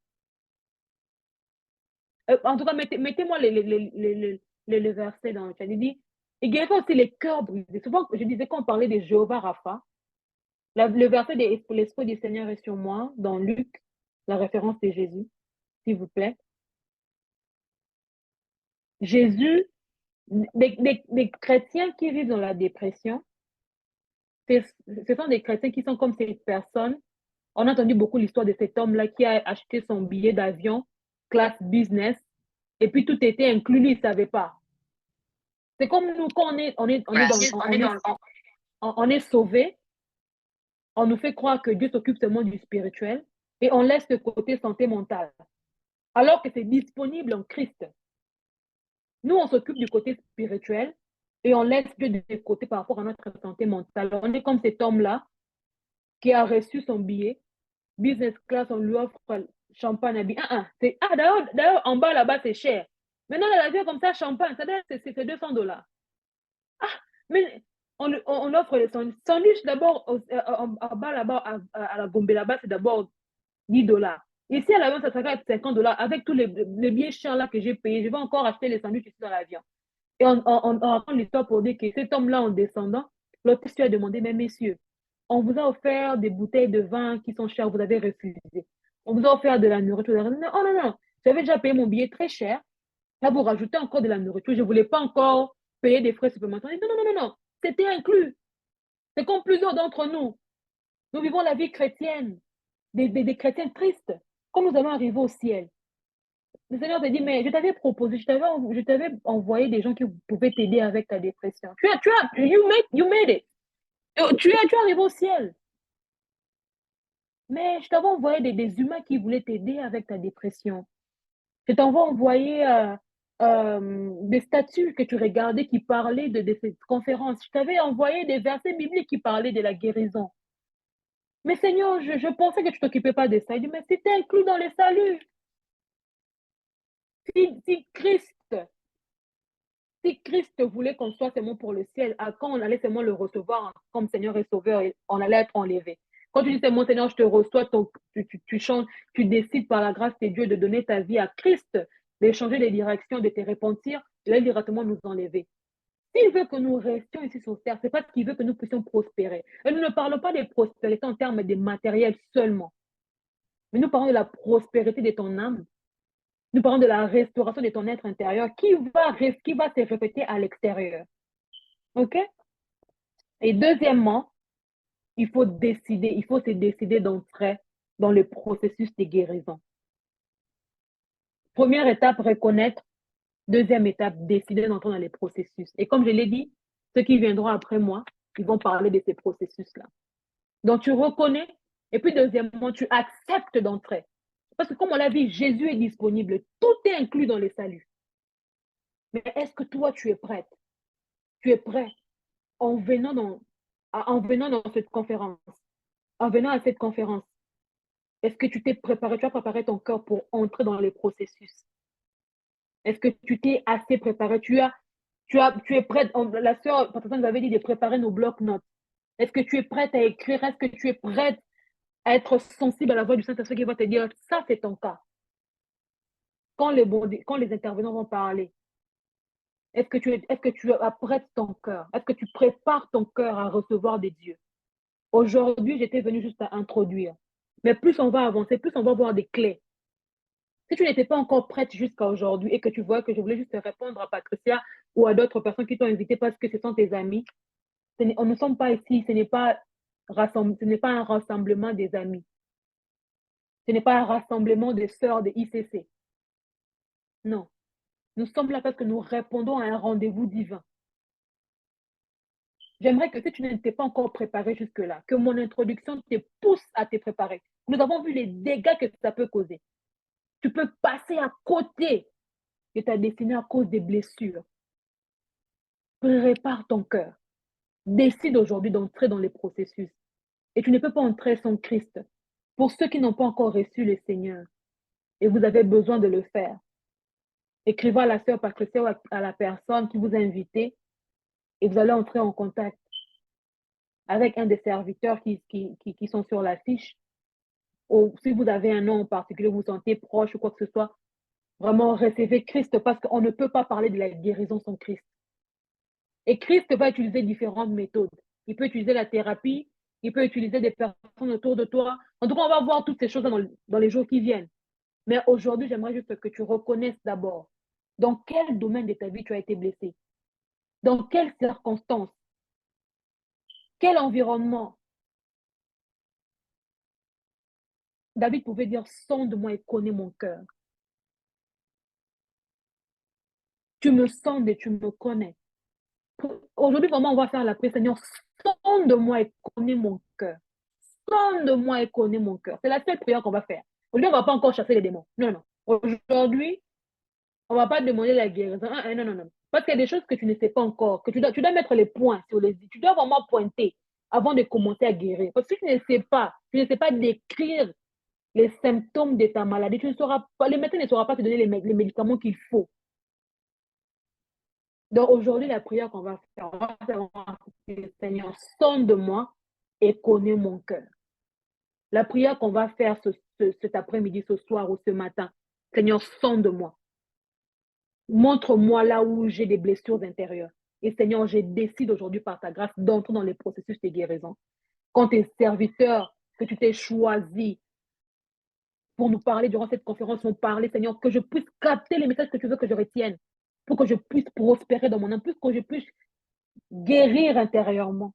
En tout cas, mettez-moi les versets dans le chat. Il dit, il guérit aussi les cœurs brisés. Souvent, je disais qu'on parlait de Jéhovah Rapha. Le verset de l'Esprit du Seigneur est sur moi, dans Luc, la référence de Jésus, s'il vous plaît. Jésus, des chrétiens qui vivent dans la dépression, ce sont des chrétiens qui sont comme ces personnes. On a entendu beaucoup l'histoire de cet homme-là qui a acheté son billet d'avion, classe business, et puis tout était inclus, lui, il ne savait pas. C'est comme nous, quand on est sauvé, on nous fait croire que Dieu s'occupe seulement du spirituel et on laisse le côté santé mentale, alors que c'est disponible en Christ. Nous, on s'occupe du côté spirituel et on laisse Dieu de côté par rapport à notre santé mentale. On est comme cet homme-là qui a reçu son billet, business class, on lui offre champagne à billet. D'ailleurs, en bas là-bas, c'est cher. Maintenant, dans l'avion comme ça, champagne, c'est 200 $. Ah, mais on offre les sandwichs d'abord en bas là-bas, à la Gombe là-bas, c'est d'abord 10 $. Ici, à l'avion, ça sera 50 $. Avec tous les billets chers là que j'ai payés, je vais encore acheter les sandwichs ici dans l'avion. Et on raconte l'histoire pour dire que cet homme-là, en descendant, l'autre lui a demandé, mais messieurs, on vous a offert des bouteilles de vin qui sont chères, vous avez refusé. On vous a offert de la nourriture. Oh non, non, j'avais déjà payé mon billet très cher. Là, vous rajoutez encore de la nourriture. Je ne voulais pas encore payer des frais supplémentaires. Non, non, non, non, c'était inclus. C'est comme plusieurs d'entre nous. Nous vivons la vie chrétienne, des chrétiens tristes. Quand nous allons arriver au ciel, le Seigneur te dit, mais je t'avais proposé, je t'avais envoyé des gens qui pouvaient t'aider avec ta dépression. You made it. Tu es arrivé au ciel. Mais je t'avais envoyé des humains qui voulaient t'aider avec ta dépression. Je t'avais envoyé des statues que tu regardais qui parlaient de cette conférence. Je t'avais envoyé des versets bibliques qui parlaient de la guérison. Mais Seigneur, je pensais que tu ne t'occupais pas de ça. Il dit, mais c'était inclus dans le salut. Si Christ voulait qu'on soit seulement pour le ciel, quand on allait seulement le recevoir comme Seigneur et Sauveur, on allait être enlevé. Quand tu dis c'est mon Seigneur, je te reçois, tu changes, tu décides par la grâce de Dieu de donner ta vie à Christ, de changer les directions, de te repentir, il va directement nous enlever. S'il veut que nous restions ici sur terre, c'est parce qu'il veut que nous puissions prospérer. Et nous ne parlons pas de prospérité en termes de matériel seulement, mais nous parlons de la prospérité de ton âme. Nous parlons de la restauration de ton être intérieur qui va se répéter à l'extérieur. OK? Et deuxièmement, il faut se décider d'entrer dans le processus de guérison. Première étape, reconnaître. Deuxième étape, décider d'entrer dans les processus. Et comme je l'ai dit, ceux qui viendront après moi, ils vont parler de ces processus-là. Donc, tu reconnais. Et puis, deuxièmement, tu acceptes d'entrer. Parce que comme on l'a dit, Jésus est disponible. Tout est inclus dans le salut. Mais est-ce que toi, tu es prête? Tu es prêt en venant dans cette conférence? En venant à cette conférence, est-ce que tu t'es préparé, tu as préparé ton cœur pour entrer dans les processus? Est-ce que tu t'es assez préparé? Tu es prête, la sœur Patricia nous avait dit de préparer nos blocs-notes. Est-ce que tu es prête à écrire? Est-ce que tu es prête à être sensible à la voix du Saint-Esprit qui va te dire, ça c'est ton cas. Quand les intervenants vont parler, est-ce que tu apprêtes ton cœur? Est-ce que tu prépares ton cœur à recevoir des dieux? Aujourd'hui, j'étais venue juste à introduire. Mais plus on va avancer, plus on va voir des clés. Si tu n'étais pas encore prête jusqu'à aujourd'hui et que tu vois que je voulais juste répondre à Patricia ou à d'autres personnes qui t'ont invité parce que ce sont tes amis, on ne sommes pas ici, ce n'est pas un rassemblement des amis. Ce n'est pas un rassemblement des sœurs de ICC. Non. Nous sommes là parce que nous répondons à un rendez-vous divin. J'aimerais que si tu n'étais pas encore préparé jusque-là, que mon introduction te pousse à te préparer. Nous avons vu les dégâts que ça peut causer. Tu peux passer à côté de ta destinée à cause des blessures. Prépare ton cœur. Décide aujourd'hui d'entrer dans les processus. Et tu ne peux pas entrer sans Christ. Pour ceux qui n'ont pas encore reçu le Seigneur, et vous avez besoin de le faire, écrivez à la sœur Patricia ou à la personne qui vous a invité et vous allez entrer en contact avec un des serviteurs qui sont sur la fiche. Ou si vous avez un nom en particulier, vous vous sentez proche ou quoi que ce soit, vraiment recevez Christ parce qu'on ne peut pas parler de la guérison sans Christ. Et Christ va utiliser différentes méthodes. Il peut utiliser la thérapie, il peut utiliser des personnes autour de toi. En tout cas, on va voir toutes ces choses dans les jours qui viennent. Mais aujourd'hui, j'aimerais juste que tu reconnaisses d'abord dans quel domaine de ta vie tu as été blessé, dans quelles circonstances, quel environnement. David pouvait dire, sonde-moi et connais mon cœur. Tu me sondes et tu me connais. Aujourd'hui, vraiment, on va faire la prière, Seigneur, sonde-moi et connais mon cœur. Sonde-moi et connais mon cœur. C'est la seule prière qu'on va faire. Aujourd'hui, on ne va pas encore chasser les démons. Non, non. Aujourd'hui, on ne va pas demander la guérison. Non, non, non. Parce qu'il y a des choses que tu ne sais pas encore, que tu dois mettre les points sur les i. Tu dois vraiment pointer avant de commencer à guérir. Parce que si tu ne sais pas décrire les symptômes de ta maladie, tu ne sauras pas, le médecin ne saura pas te donner les médicaments qu'il faut. Donc aujourd'hui, la prière qu'on va faire, on va faire, Seigneur, sonde-moi et connais mon cœur. La prière qu'on va faire cet après-midi, ce soir ou ce matin, Seigneur, sonde-moi. Montre-moi là où j'ai des blessures intérieures. Et Seigneur, je décide aujourd'hui par ta grâce d'entrer dans les processus de guérison. Quand tes serviteurs que tu t'es choisis pour nous parler durant cette conférence vont parler, Seigneur, que je puisse capter les messages que tu veux que je retienne, pour que je puisse prospérer dans mon âme, pour que je puisse guérir intérieurement.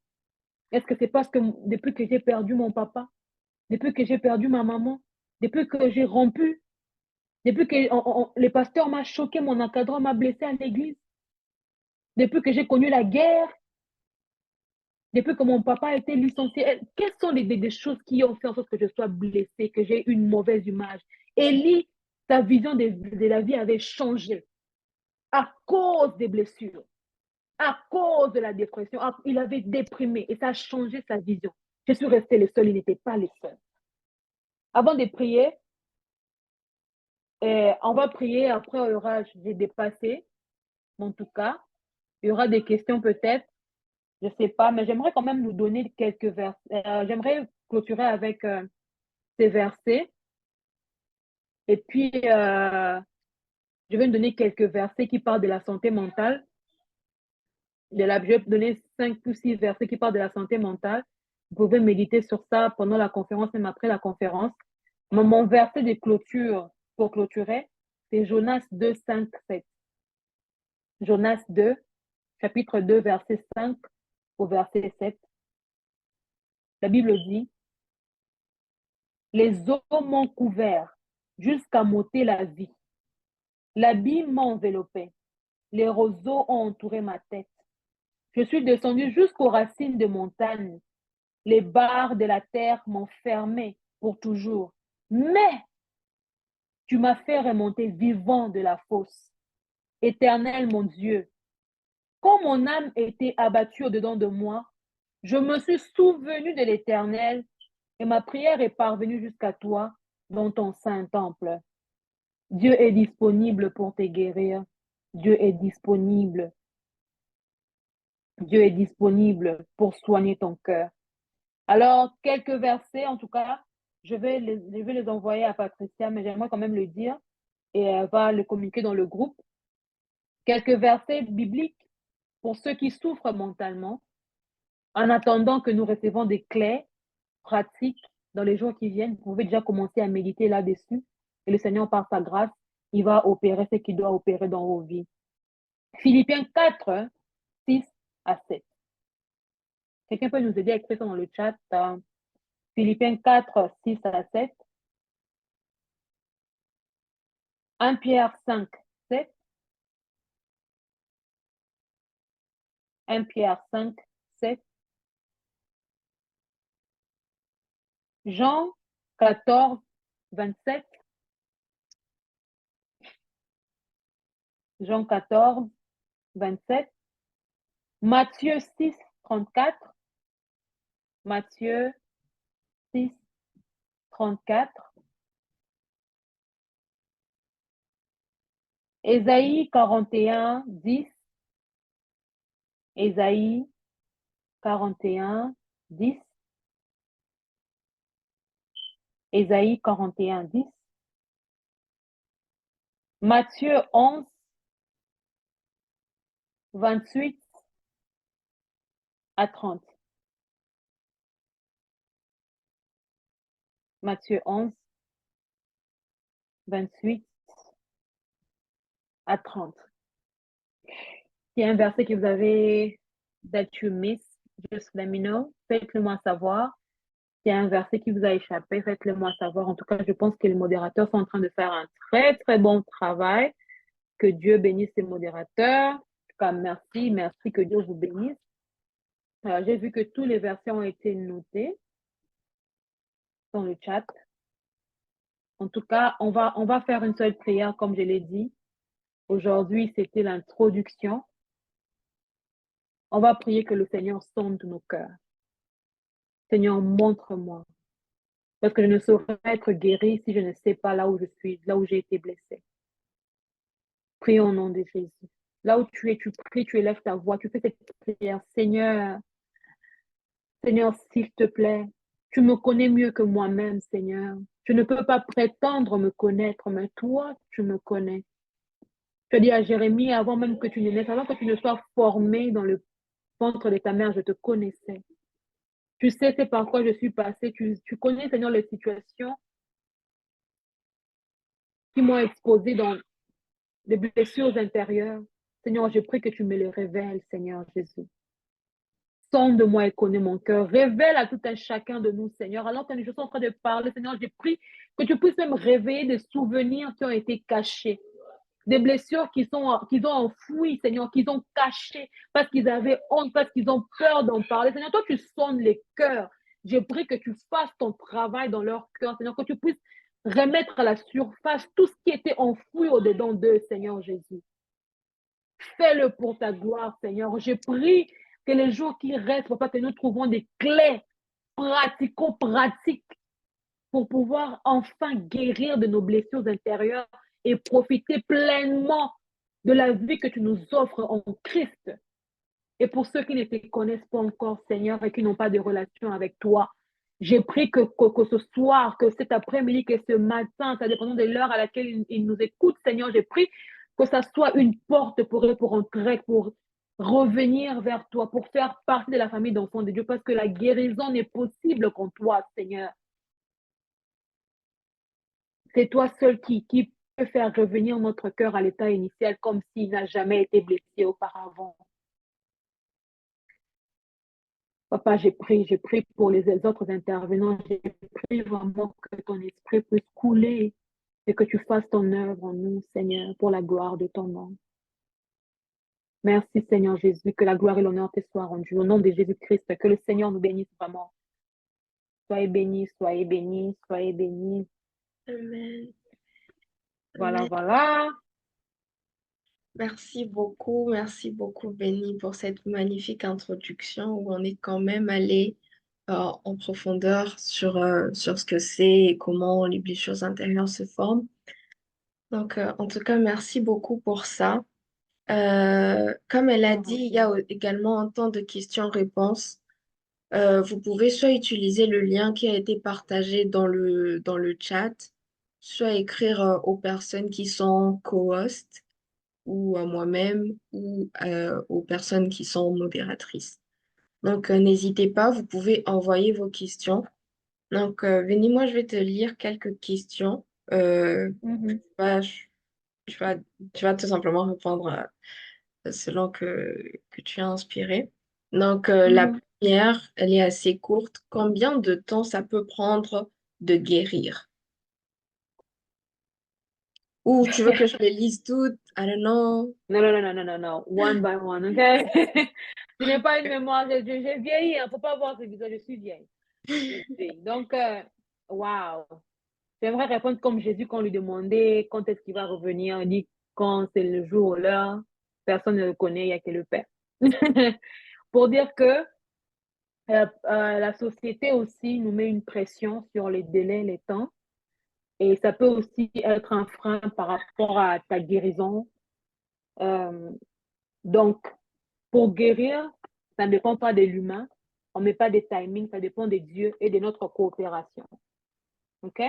Est-ce que c'est parce que depuis que j'ai perdu mon papa, depuis que j'ai perdu ma maman, depuis que j'ai rompu, depuis que les pasteurs m'ont choqué, mon encadrant m'a blessé à l'église, depuis que j'ai connu la guerre, depuis que mon papa a été licencié, quelles sont des choses qui ont fait en sorte que je sois blessée, que j'ai une mauvaise image? Élie, sa vision de la vie avait changé à cause des blessures, à cause de la dépression. Il avait déprimé et ça a changé sa vision. Je suis restée le seul, il n'était pas le seul. Avant de prier, on va prier, après il y aura, j'ai dépassé, en tout cas, il y aura des questions peut-être. Je sais pas, mais j'aimerais quand même nous donner quelques versets. J'aimerais clôturer avec ces versets. Et puis, je vais nous donner quelques versets qui parlent de la santé mentale. Je vais donner 5 ou 6 versets qui parlent de la santé mentale. Vous pouvez méditer sur ça pendant la conférence, même après la conférence. Mon verset de clôture, pour clôturer, c'est Jonas 2, 5, 7. Jonas 2, chapitre 2, verset 5 au verset 7. La Bible dit, les eaux m'ont couvert jusqu'à m'ôter la vie. L'abîme m'a enveloppé. Les roseaux ont entouré ma tête. Je suis descendu jusqu'aux racines de montagnes. Les barres de la terre m'ont fermé pour toujours. Mais tu m'as fait remonter vivant de la fosse. Éternel mon Dieu, quand mon âme était abattue au-dedans de moi, je me suis souvenu de l'Éternel et ma prière est parvenue jusqu'à toi dans ton saint temple. Dieu est disponible pour te guérir. Dieu est disponible. Dieu est disponible pour soigner ton cœur. Alors, quelques versets, en tout cas, je vais les envoyer à Patricia, mais j'aimerais quand même le dire et elle va le communiquer dans le groupe. Quelques versets bibliques pour ceux qui souffrent mentalement, en attendant que nous recevons des clés pratiques dans les jours qui viennent. Vous pouvez déjà commencer à méditer là-dessus et le Seigneur, par sa grâce, il va opérer ce qu'il doit opérer dans vos vies. Philippiens 4, 6 à 7. Quelqu'un peut nous aider à écrire ça dans le chat? Philippiens 4, 6 à 7. 1 Pierre 5, 7. 1 Pierre 5, 7. Jean 14, 27. Jean 14, 27. Matthieu 6, 34. Matthieu 6, 34. Ésaïe 41, 10. Ésaïe 41, 10. Ésaïe 41, 10. Matthieu 11, 28 à 30. Matthieu 11, 28 à 30. S'il y a un verset que vous avez that you miss, just let me know. Faites-le moi savoir. S'il y a un verset qui vous a échappé, faites-le moi savoir. En tout cas, je pense que les modérateurs sont en train de faire un très, très bon travail. Que Dieu bénisse les modérateurs. En tout cas, merci, merci, que Dieu vous bénisse. J'ai vu que tous les versets ont été notés dans le chat. En tout cas, on va faire une seule prière, comme je l'ai dit. Aujourd'hui, c'était l'introduction. On va prier que le Seigneur sonde nos cœurs. Seigneur, montre-moi. Parce que je ne saurais être guéri si je ne sais pas là où je suis, là où j'ai été blessé. Prions au nom de Jésus. Là où tu es, tu pries, tu élèves ta voix, tu fais cette prière. Seigneur, Seigneur, s'il te plaît, tu me connais mieux que moi-même, Seigneur. Je ne peux pas prétendre me connaître, mais toi, tu me connais. Tu as dit à Jérémie, avant même que tu ne naisses, avant que tu ne sois formé dans le ventre de ta mère, je te connaissais. Tu sais, c'est par quoi je suis passée. Tu connais, Seigneur, les situations qui m'ont exposée dans les blessures intérieures. Seigneur, je prie que tu me les révèles, Seigneur Jésus. Sonde-moi et connais mon cœur. Révèle à tout un chacun de nous, Seigneur. Alors que je suis en train de parler, Seigneur, je prie que tu puisses même réveiller des souvenirs qui ont été cachés. Des blessures qu'ils ont enfouies, Seigneur, qu'ils ont cachées parce qu'ils avaient honte, parce qu'ils ont peur d'en parler. Seigneur, toi, tu sondes les cœurs. Je prie que tu fasses ton travail dans leur cœur, Seigneur, que tu puisses remettre à la surface tout ce qui était enfoui au-dedans d'eux, Seigneur Jésus. Fais-le pour ta gloire, Seigneur. Je prie que les jours qui restent, papa, que nous trouvons des clés pratico-pratiques pour pouvoir enfin guérir de nos blessures intérieures et profiter pleinement de la vie que tu nous offres en Christ. Et pour ceux qui ne te connaissent pas encore, Seigneur, et qui n'ont pas de relation avec toi, j'ai pris que ce soir, que cet après-midi, que ce matin, ça dépend de l'heure à laquelle ils nous écoutent, Seigneur, j'ai pris que ça soit une porte pour eux, pour entrer, pour revenir vers toi, pour faire partie de la famille d'enfants de Dieu, parce que la guérison n'est possible qu'en toi, Seigneur. C'est toi seul qui peut faire revenir notre cœur à l'état initial comme s'il n'a jamais été blessé auparavant. Papa, j'ai pris pour les autres intervenants, j'ai pris vraiment que ton esprit puisse couler et que tu fasses ton œuvre en nous, Seigneur, pour la gloire de ton nom. Merci, Seigneur Jésus, que la gloire et l'honneur te soient rendus. Au nom de Jésus-Christ, que le Seigneur nous bénisse vraiment. Soyez bénis, soyez bénis, soyez bénis. Amen. Voilà, Amen. voilà. Merci beaucoup, Benny, pour cette magnifique introduction où on est quand même allé en profondeur sur ce que c'est et comment les blessures intérieures se forment. Donc, en tout cas, merci beaucoup pour ça. Comme elle a dit, il y a également un temps de questions-réponses. Vous pouvez soit utiliser le lien qui a été partagé dans le chat, soit écrire aux personnes qui sont co-hosts ou à moi-même ou aux personnes qui sont modératrices. Donc, n'hésitez pas, vous pouvez envoyer vos questions. Donc, Vénie, moi, je vais te lire quelques questions. Mhm. Bah, tu vas, tu vas tout simplement répondre selon que tu as inspiré. Donc, la Mhm. première, elle est assez courte. Combien de temps ça peut prendre de guérir? Ou tu veux que je les lise toutes? I don't know. Non, non, non, non, non, non, non. One by one, OK? Je n'ai pas une mémoire, j'ai vieilli, il ne faut pas voir ce visage, je suis vieille. Je suis vieille. Donc, wow. J'aimerais répondre comme Jésus quand on lui demandait quand est-ce qu'il va revenir. Il dit quand c'est le jour ou l'heure, personne ne le connaît, il n'y a que le Père. Pour dire que la société aussi nous met une pression sur les délais, les temps, et ça peut aussi être un frein par rapport à ta guérison. Euh, donc, pour guérir, ça ne dépend pas de l'humain, on ne met pas des timings, ça dépend de Dieu et de notre coopération. OK?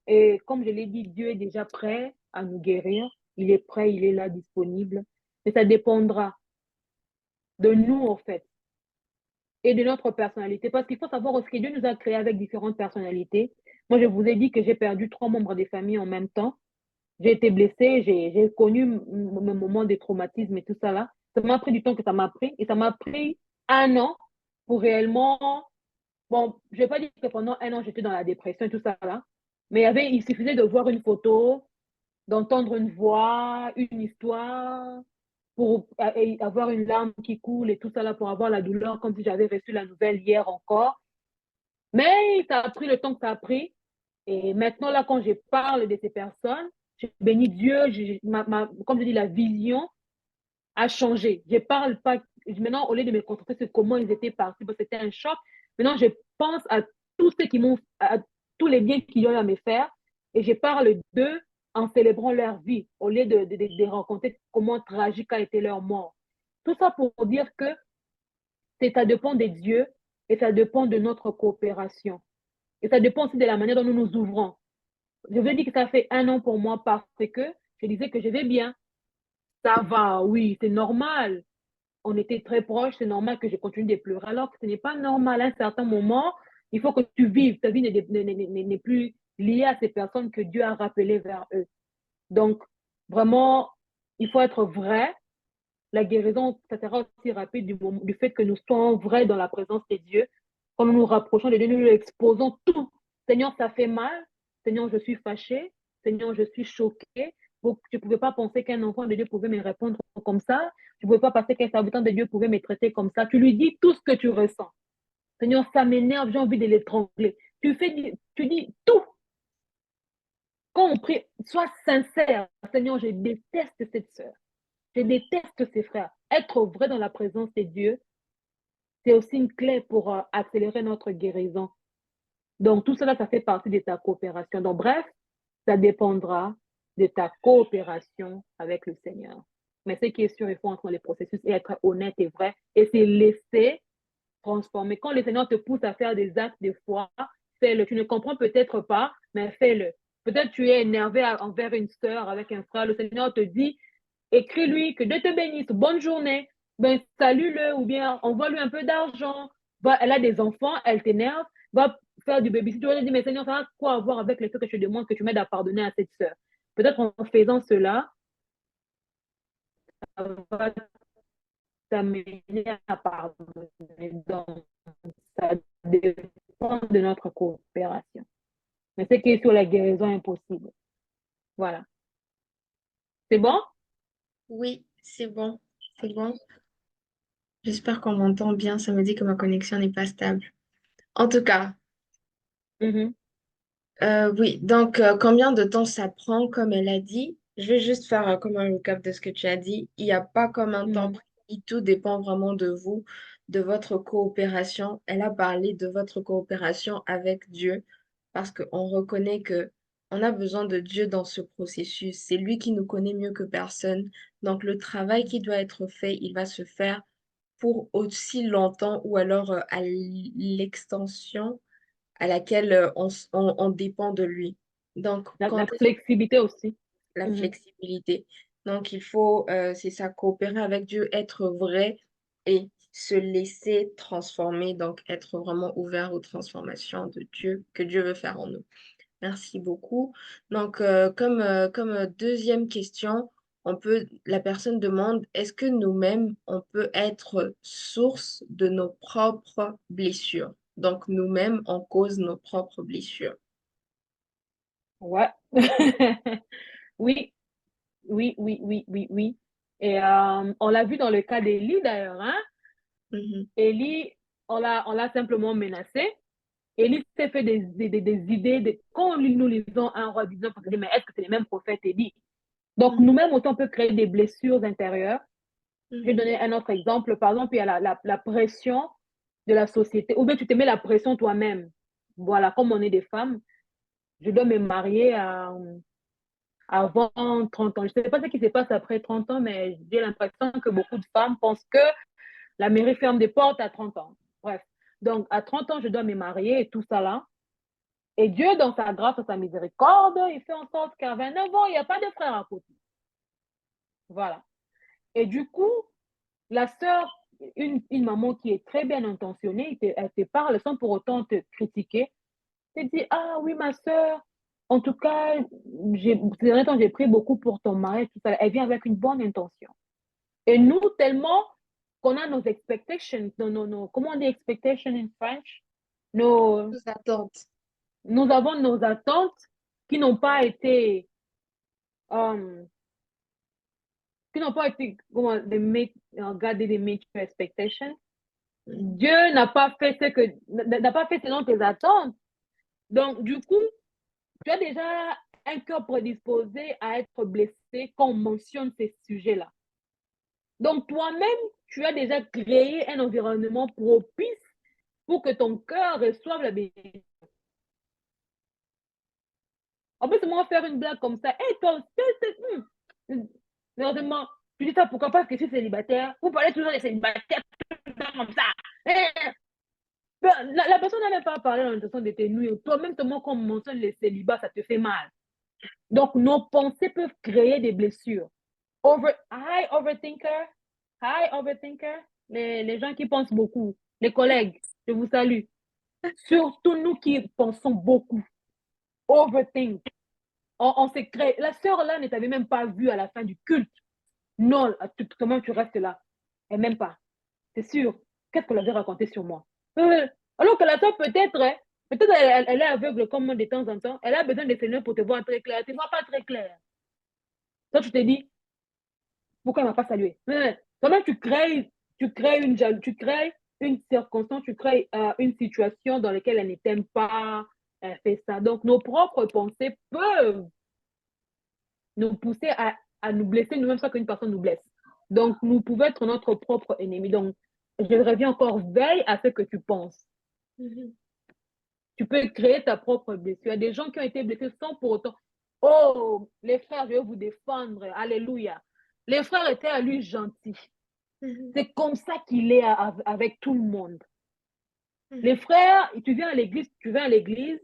Et comme je l'ai dit, Dieu est déjà prêt à nous guérir. Il est prêt, il est là disponible. Mais ça dépendra de nous, en fait, et de notre personnalité. Parce qu'il faut savoir aussi que Dieu nous a créés avec différentes personnalités. Moi, je vous ai dit que j'ai perdu 3 membres des familles en même temps. J'ai été blessée, j'ai connu mes moments de traumatisme et tout ça là. Ça m'a pris du temps que ça m'a pris. Et ça m'a pris 1 an pour réellement. Bon, je ne vais pas dire que pendant 1 an, j'étais dans la dépression et tout ça là. Mais il suffisait de voir une photo, d'entendre une voix, une histoire, pour avoir une larme qui coule et tout ça là, pour avoir la douleur, comme si j'avais reçu la nouvelle hier encore. Mais ça a pris le temps que ça a pris. Et maintenant, là, quand je parle de ces personnes, je bénis Dieu, comme je dis, la vision a changé. Je parle pas, maintenant, au lieu de me concentrer sur comment ils étaient partis, parce que c'était un choc, maintenant, je pense à tous ceux qui m'ont, à tous les biens qu'ils ont eu à me faire, et je parle d'eux en célébrant leur vie, au lieu de raconter comment tragique a été leur mort. Tout ça pour dire que ça dépend de Dieu et ça dépend de notre coopération. Et ça dépend aussi de la manière dont nous nous ouvrons. Je veux dire que ça fait 1 an pour moi parce que je disais que je vais bien. Ça va, oui, c'est normal. On était très proches, c'est normal que je continue de pleurer. Alors que ce n'est pas normal. À un certain moment, il faut que tu vives. Ta vie n'est plus liée à ces personnes que Dieu a rappelées vers eux. Donc, vraiment, il faut être vrai. La guérison, ça sera aussi rapide du fait que nous soyons vrais dans la présence de Dieu. Quand nous nous rapprochons de Dieu, nous lui exposons tout. Seigneur, ça fait mal. Seigneur, je suis fâchée. Seigneur, je suis choquée. Je ne pouvais pas penser qu'un enfant de Dieu pouvait me répondre comme ça. Je ne pouvais pas penser qu'un serviteur de Dieu pouvait me traiter comme ça. Tu lui dis tout ce que tu ressens. Seigneur, ça m'énerve, j'ai envie de l'étrangler. Tu dis tout. Quand on prie, sois sincère. Seigneur, je déteste cette sœur. Je déteste ces frères. Être vrai dans la présence de Dieu, c'est aussi une clé pour accélérer notre guérison. Donc, tout cela, ça fait partie de ta coopération. Donc, bref, ça dépendra de ta coopération avec le Seigneur. Mais ce qui est sûr, il faut entrer dans les processus et être honnête et vrai et se laisser transformer. Quand le Seigneur te pousse à faire des actes de foi, fais-le. Tu ne comprends peut-être pas, mais fais-le. Peut-être tu es énervé envers une sœur, avec un frère. Le Seigneur te dit, écris-lui que Dieu te bénisse, bonne journée. Ben, salue-le ou bien envoie-lui un peu d'argent. Elle a des enfants, elle t'énerve, va faire du baby. Si tu vas dire, mais Seigneur, ça a quoi à voir avec les choses que je te demande que tu m'aides à pardonner à cette sœur. Peut-être en faisant cela, ça va t'amener à pardonner. Donc, ça dépend de notre coopération. Mais ce qui est sur la guérison impossible. Voilà. C'est bon? Oui, c'est bon. C'est bon. J'espère qu'on m'entend bien. Ça me dit que ma connexion n'est pas stable. En tout cas, Mhm. oui. Donc, combien de temps ça prend, comme elle a dit? Je vais juste faire comme un recap de ce que tu as dit. Il n'y a pas comme un temps Mhm. précis. Tout dépend vraiment de vous, de votre coopération. Elle a parlé de votre coopération avec Dieu parce qu'on reconnaît que on a besoin de Dieu dans ce processus. C'est lui qui nous connaît mieux que personne. Donc, le travail qui doit être fait, il va se faire pour aussi longtemps ou alors à l'extension à laquelle on dépend de lui. Donc, La quand est-ce flexibilité aussi. la Mhm. flexibilité? Donc, il faut, c'est ça, coopérer avec Dieu, être vrai et se laisser transformer, donc être vraiment ouvert aux transformations de Dieu, que Dieu veut faire en nous. Merci beaucoup. Donc, comme deuxième question, la personne demande, est-ce que nous-mêmes, on peut être source de nos propres blessures? Donc, nous-mêmes, on cause nos propres blessures. Ouais. Oui, oui, oui, oui, oui, oui. Et on l'a vu dans le cas d'Élie d'ailleurs, hein? Mhm, Élie, on l'a simplement menacé. Élie s'est fait des idées. Quand nous lisons un roi 19, on se dit, mais est-ce que c'est le même prophète Élie? Donc, mhm, nous-mêmes, autant on peut créer des blessures intérieures. Je vais mhm, donner un autre exemple. Par exemple, il y a la pression de la société. Ou bien tu te mets la pression toi-même. Voilà, comme on est des femmes, je dois me marier avant 30 ans. Je ne sais pas ce qui se passe après 30 ans, mais j'ai l'impression que beaucoup de femmes pensent que la mairie ferme des portes à 30 ans. Bref. Donc, à 30 ans, je dois me marier et tout ça là. Et Dieu, dans sa grâce et sa miséricorde, il fait en sorte qu'à 29 ans, il n'y a pas de frère à côté. Voilà. Et du coup, la sœur, une maman qui est très bien intentionnée, elle te parle sans pour autant te critiquer. Elle te dit, ah oui, ma sœur, en tout cas, ces derniers temps, j'ai pris beaucoup pour ton mari, tout ça. Elle vient avec une bonne intention. Et nous, tellement qu'on a nos expectations, comment on dit expectations in French? Nos, Sous attente. nous avons nos attentes qui n'ont pas été, um, comment, garder des meet your expectations. Mhm, Dieu n'a pas fait selon tes attentes. Donc, du coup, tu as déjà un cœur prédisposé à être blessé quand on mentionne ces sujets-là. Donc, toi-même, tu as déjà créé un environnement propice pour que ton cœur reçoive la bénédiction. En plus, moi, faire une blague comme ça, hey, toi, heureusement, tu dis ça pourquoi? Parce que je suis célibataire. Vous parlez toujours des célibataires comme ça. Eh, la personne n'a même pas parlé dans l'intention de te nuire. Toi-même, seulement quand on mentionne les célibats, ça te fait mal. Donc, nos pensées peuvent créer des blessures. Hi, overthinker. Hi, overthinker. Les gens qui pensent beaucoup. Les collègues, je vous salue. Surtout nous qui pensons beaucoup. Overthink. On s'est créé. La sœur là ne t'avait même pas vu à la fin du culte. Non, comment tu restes là? Et même pas. C'est sûr. Qu'est-ce qu'elle avait raconté sur moi? Alors que la sœur, peut-être, hein, peut-être elle est aveugle comme moi de temps en temps. Elle a besoin de Seigneur pour te voir très clair. Tu ne vois pas très clair. Toi, tu te dis, pourquoi elle ne m'a pas salué? Toi-même, tu crées une circonstance, tu crées une situation dans laquelle elle ne t'aime pas, elle fait ça. Donc, nos propres pensées peuvent nous pousser à nous blesser nous-mêmes sans qu'une personne nous blesse. Donc, nous pouvons être notre propre ennemi. Donc, je reviens encore, veille à ce que tu penses. mhm, Tu peux créer ta propre blessure. Il y a des gens qui ont été blessés sans pour autant. Oh, les frères, je vais vous défendre. Alléluia. Les frères étaient à lui gentils. Mhm. C'est comme ça qu'il est avec tout le monde. Mhm. Les frères, tu viens à l'église,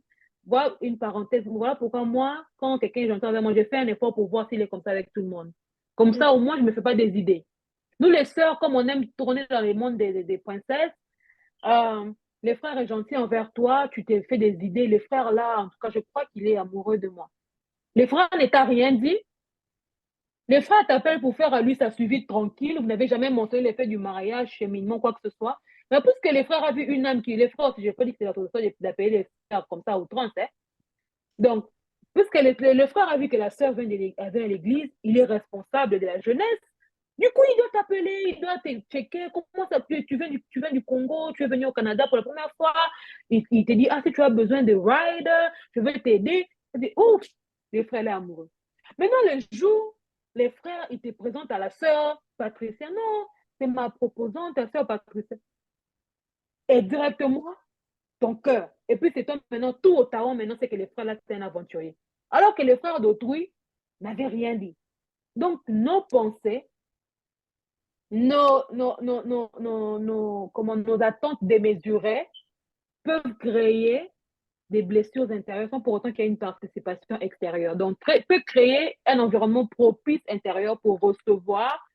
voilà une parenthèse, voilà pourquoi moi, quand quelqu'un est gentil avec moi, je fais un effort pour voir s'il est comme ça avec tout le monde. Comme Mhm. ça, au moins, je ne me fais pas des idées. Nous, les sœurs, comme on aime tourner dans les mondes des princesses, euh, les frères est gentil envers toi, tu t'es fait des idées. Les frères, là, en tout cas, je crois qu'il est amoureux de moi. Les frères n'étant rien dit, les frères t'appellent pour faire à lui sa suivi tranquille. Vous n'avez jamais mentionné l'effet du mariage, cheminement, quoi que ce soit. Mais puisque les frères ont vu une âme qui les frères, je n'ai pas dit que c'est la tradition d'appeler les frères comme ça à outrance. Hein. Donc, puisque le frère a vu que la sœur vient à l'église, il est responsable de la jeunesse. Du coup, il doit t'appeler, il doit te checker. Comment ça tu viens du Congo, tu es venu au Canada pour la première fois. Il te dit, ah, si tu as besoin de rider, je vais t'aider. Il dit, ouf, les frères, là, amoureux. Maintenant, le jour, les frères, ils te présentent à la sœur Patricia. Non, c'est ma proposante, ta sœur Patricia. Et directement, ton cœur. Et puis, c'est toi maintenant, tout au talent, maintenant, c'est que les frères, là, c'est un aventurier. Alors que les frères d'autrui n'avaient rien dit. Donc, nos pensées, nos attentes démesurées peuvent créer des blessures intérieures sans pour autant qu'il y ait une participation extérieure. Donc, peut créer un environnement propice intérieur pour recevoir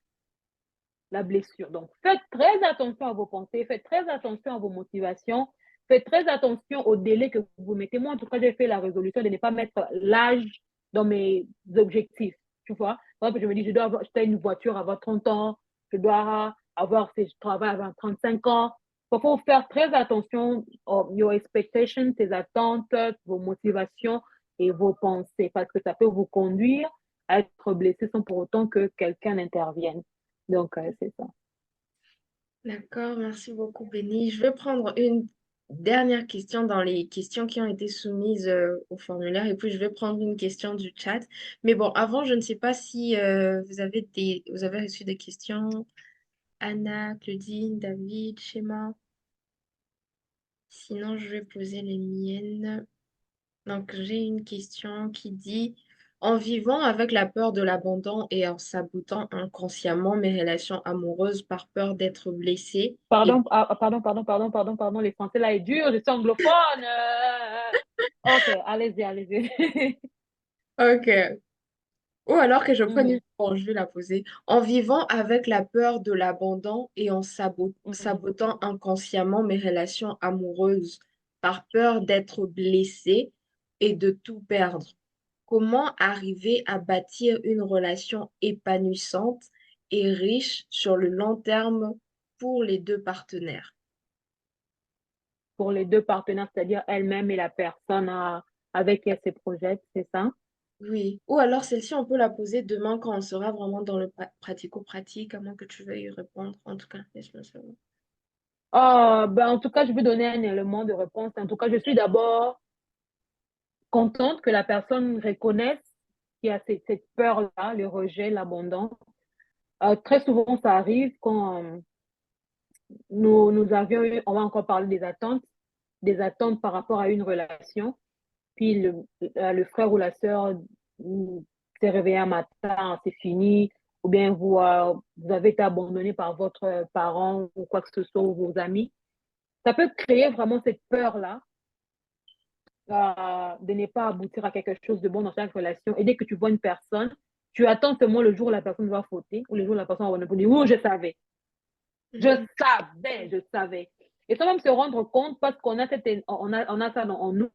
la blessure. Donc, faites très attention à vos pensées, faites très attention à vos motivations, faites très attention au délai que vous mettez. Moi, en tout cas, j'ai fait la résolution de ne pas mettre l'âge dans mes objectifs. Tu vois, par exemple, je me dis, je dois acheter une voiture avant 30 ans, je dois avoir, si je travaille avant 35 ans. Il faut faire très attention aux your expectations, tes attentes, vos motivations et vos pensées, parce que ça peut vous conduire à être blessé sans pour autant que quelqu'un n'intervienne. Donc, c'est ça. D'accord, merci beaucoup, Béni. Je vais prendre une dernière question dans les questions qui ont été soumises au formulaire et puis je vais prendre une question du chat. Mais bon, avant, je ne sais pas si vous avez reçu des questions. Anna, Claudine, David, Schéma. Sinon, je vais poser les miennes. Donc, j'ai une question qui dit, en vivant avec la peur de l'abandon et en sabotant inconsciemment mes relations amoureuses par peur d'être blessée et... Pardon, les Français là est dur, je suis anglophone. Ok, allez-y, allez-y. Ok. Ou alors que je prenne Mhm, une... Bon, je vais la poser. En vivant avec la peur de l'abandon et en mhm. sabotant inconsciemment mes relations amoureuses par peur d'être blessée et de tout perdre, comment arriver à bâtir une relation épanouissante et riche sur le long terme pour les deux partenaires? Pour les deux partenaires, c'est-à-dire elle-même et la personne avec qui elle se projette, c'est ça? Oui. Ou alors celle-ci, on peut la poser demain quand on sera vraiment dans le pratico-pratique, à moins que tu veuilles y répondre. En tout cas, laisse-moi savoir. Ben, en tout cas, je vais donner un élément de réponse. En tout cas, je suis d'abord contente que la personne reconnaisse qu'il y a cette peur-là, le rejet, l'abandon. Très souvent, ça arrive quand nous avions eu, on va encore parler des attentes par rapport à une relation. Puis le frère ou la sœur s'est réveillé un matin, c'est fini, ou bien vous avez été abandonné par votre parent ou quoi que ce soit, ou vos amis. Ça peut créer vraiment cette peur-là de ne pas aboutir à quelque chose de bon dans chaque relation. Et dès que tu vois une personne, tu attends seulement le jour où la personne va fauter ou le jour où la personne va dire, oui, je savais. Mhm. Je savais. Et sans même se rendre compte, parce qu'on a, on a ça en nous,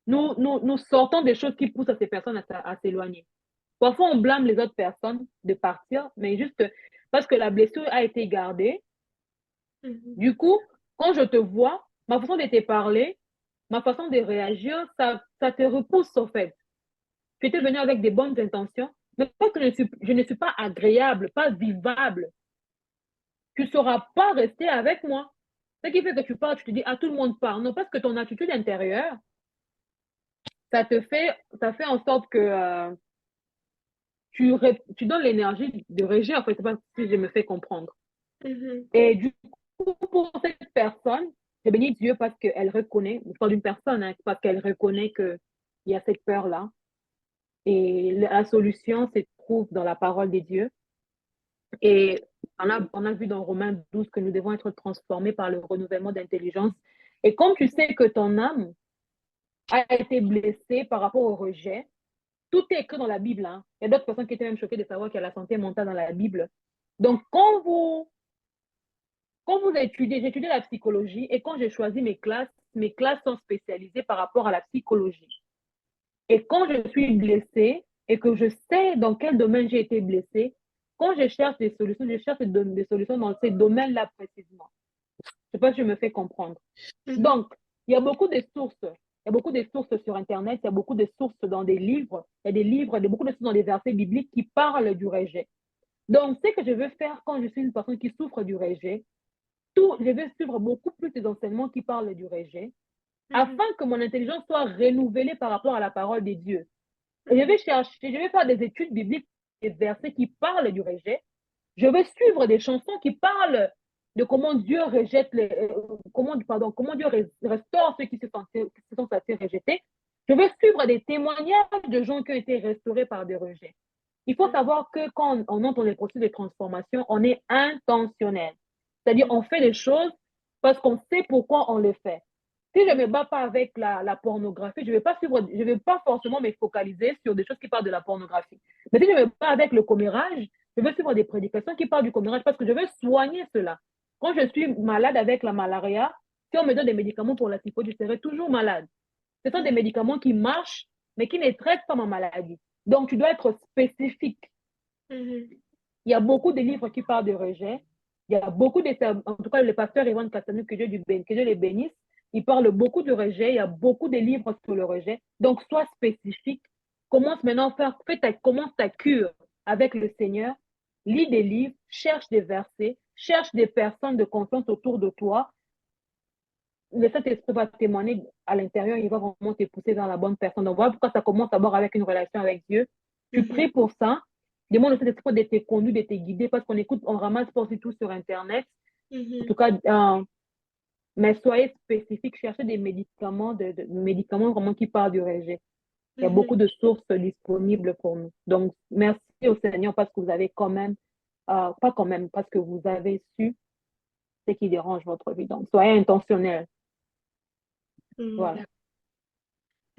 nous sortons des choses qui poussent à ces personnes à s'éloigner. Parfois, on blâme les autres personnes de partir, mais juste parce que la blessure a été gardée. Mhm. Du coup, quand je te vois, ma façon de te parler, ma façon de réagir, ça te repousse en fait. Tu étais venu avec des bonnes intentions, mais parce que je ne suis pas agréable, pas vivable, tu ne sauras pas rester avec moi. Ce qui fait que tu pars, tu te dis, ah, tout le monde part. Non, parce que ton attitude intérieure, ça fait en sorte que tu donnes l'énergie de rejet, en fait, c'est pas si je me fais comprendre. Mhm. Et du coup, pour cette personne, je bénis Dieu parce qu'elle reconnaît, je parle d'une personne, hein, parce qu'elle reconnaît qu'il y a cette peur-là. Et la solution se trouve dans la parole de Dieu. Et on a vu dans Romains 12 que nous devons être transformés par le renouvellement d'intelligence. Et comme tu sais que ton âme a été blessée par rapport au rejet, tout est écrit dans la Bible. Hein. Il y a d'autres personnes qui étaient même choquées de savoir qu'il y a la santé mentale dans la Bible. Donc, quand vous étudiez, j'étudiais la psychologie et quand j'ai choisi mes classes sont spécialisées par rapport à la psychologie. Et quand je suis blessée et que je sais dans quel domaine j'ai été blessée, quand je cherche des solutions, je cherche des solutions dans ces domaines-là précisément. Je ne sais pas si je me fais comprendre. Donc, il y a beaucoup de sources. Il y a beaucoup de sources sur Internet, il y a beaucoup de sources dans des livres, il y a des livres, il y a beaucoup de sources dans des versets bibliques qui parlent du rejet. Donc, ce que je veux faire quand je suis une personne qui souffre du rejet, je vais suivre beaucoup plus des enseignements qui parlent du rejet, afin que mon intelligence soit renouvelée par rapport à la parole de Dieu. Et je vais chercher, je vais faire des études bibliques, des versets qui parlent du rejet. Je vais suivre des chansons qui parlent de comment Dieu rejette comment Dieu restaure ceux qui se sont sentis rejetés. Je vais suivre des témoignages de gens qui ont été restaurés par des rejets. Il faut savoir que quand on entre dans les processus de transformation, on est intentionnel. C'est-à-dire, on fait les choses parce qu'on sait pourquoi on le fait. Si je ne me bats pas avec la pornographie, je ne vais pas forcément me focaliser sur des choses qui parlent de la pornographie. Mais si je me bats avec le commérage, je veux suivre des prédications qui parlent du commérage parce que je veux soigner cela. Quand je suis malade avec la malaria, si on me donne des médicaments pour la typhoïde, je serai toujours malade. Ce sont des médicaments qui marchent, mais qui ne traitent pas ma maladie. Donc, tu dois être spécifique. Il y a beaucoup de livres qui parlent de rejet. Il y a beaucoup de, en tout cas, le pasteur Yvonne Castanou, que Dieu les bénisse, il parle beaucoup de rejet. Il y a beaucoup de livres sur le rejet. Donc, sois spécifique. Commence maintenant à commence ta cure avec le Seigneur. Lis des livres, cherche des versets, cherche des personnes de confiance autour de toi. Le Saint-Esprit va témoigner à l'intérieur, il va vraiment te pousser dans la bonne personne. Donc, voilà pourquoi ça commence d'abord avec une relation avec Dieu. Tu pries pour ça. Demande au Saint-Esprit de te conduire, de te guider, parce qu'on écoute, on ramasse pas tout sur Internet. En tout cas, mais soyez spécifique, cherchez des médicaments, médicaments vraiment qui parlent du rejet. Il y a beaucoup de sources disponibles pour nous. Donc, merci au Seigneur parce que vous avez quand même, pas quand même, parce que vous avez su ce qui dérange votre vie. Donc, soyez intentionnel. Voilà.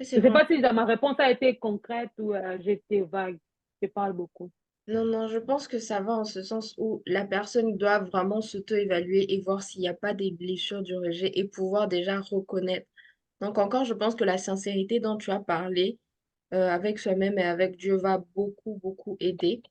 Je ne sais pas si ma réponse a été concrète ou j'ai été vague. Je parle beaucoup. Non, non, je pense que ça va en ce sens où la personne doit vraiment s'auto-évaluer et voir s'il n'y a pas des blessures du rejet et pouvoir déjà reconnaître. Donc encore, je pense que la sincérité dont tu as parlé avec soi-même et avec Dieu va beaucoup, beaucoup aider.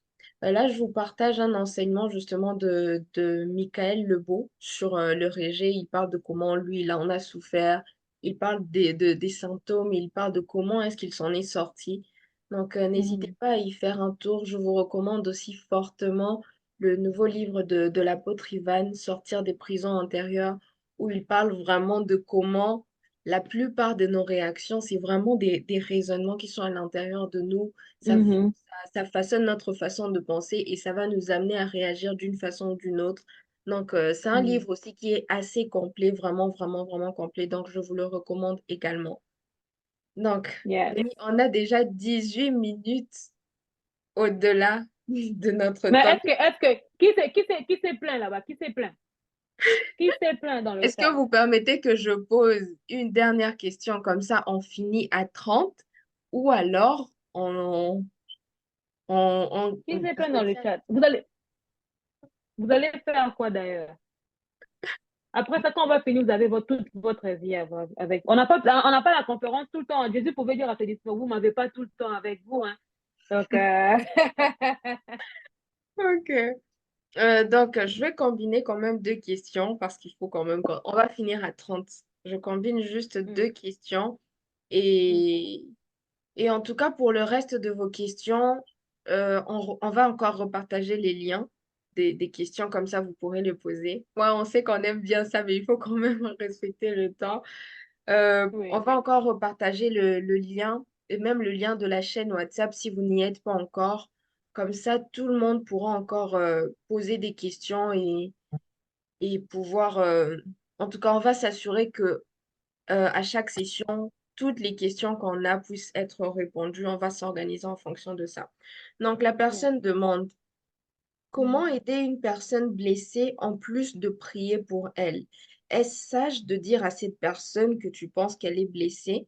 Là, je vous partage un enseignement justement de Michael Lebeau sur le rejet. Il parle de comment lui, il en a souffert. Il parle des symptômes. Il parle de comment est-ce qu'il s'en est sorti. Donc, n'hésitez pas à y faire un tour. Je vous recommande aussi fortement le nouveau livre de l'apôtre Ivan, Sortir des prisons antérieures, où il parle vraiment de comment la plupart de nos réactions, c'est vraiment des raisonnements qui sont à l'intérieur de nous. Ça façonne notre façon de penser et ça va nous amener à réagir d'une façon ou d'une autre. Donc, c'est un livre aussi qui est assez complet, vraiment, vraiment, vraiment complet. Donc, je vous le recommande également. Donc, Yes. on a déjà 18 minutes au-delà de notre Mais temps. qui s'est plaint là-bas? Qui s'est plaint? Qui s'est plaint dans le Est-ce que chat? vous permettez que je pose une dernière question comme ça, on finit à 30 ou alors Qui on s'est plaint dans le revient. chat? Vous allez faire quoi d'ailleurs? Après ça, quand on va finir, vous avez toute votre vie avec. On n'a pas la conférence tout le temps. Jésus pouvait dire à ses disciples, vous ne m'avez pas tout le temps avec vous. Hein. Donc, Ok. Donc, je vais combiner quand même deux questions parce qu'il faut quand même qu'on on va finir à 30. Je combine juste deux questions et, et en tout cas, pour le reste de vos questions, on va encore repartager les liens des questions comme ça, vous pourrez les poser. Ouais, on sait qu'on aime bien ça, mais il faut quand même respecter le temps. On oui. va encore repartager le lien et même le lien de la chaîne WhatsApp si vous n'y êtes pas encore. Comme ça, tout le monde pourra encore poser des questions et pouvoir... En tout cas, on va s'assurer que à chaque session, toutes les questions qu'on a puissent être répondues. On va s'organiser en fonction de ça. Donc, la Yeah. personne demande, Comment aider une personne blessée en plus de prier pour elle? Est-ce sage de dire à cette personne que tu penses qu'elle est blessée?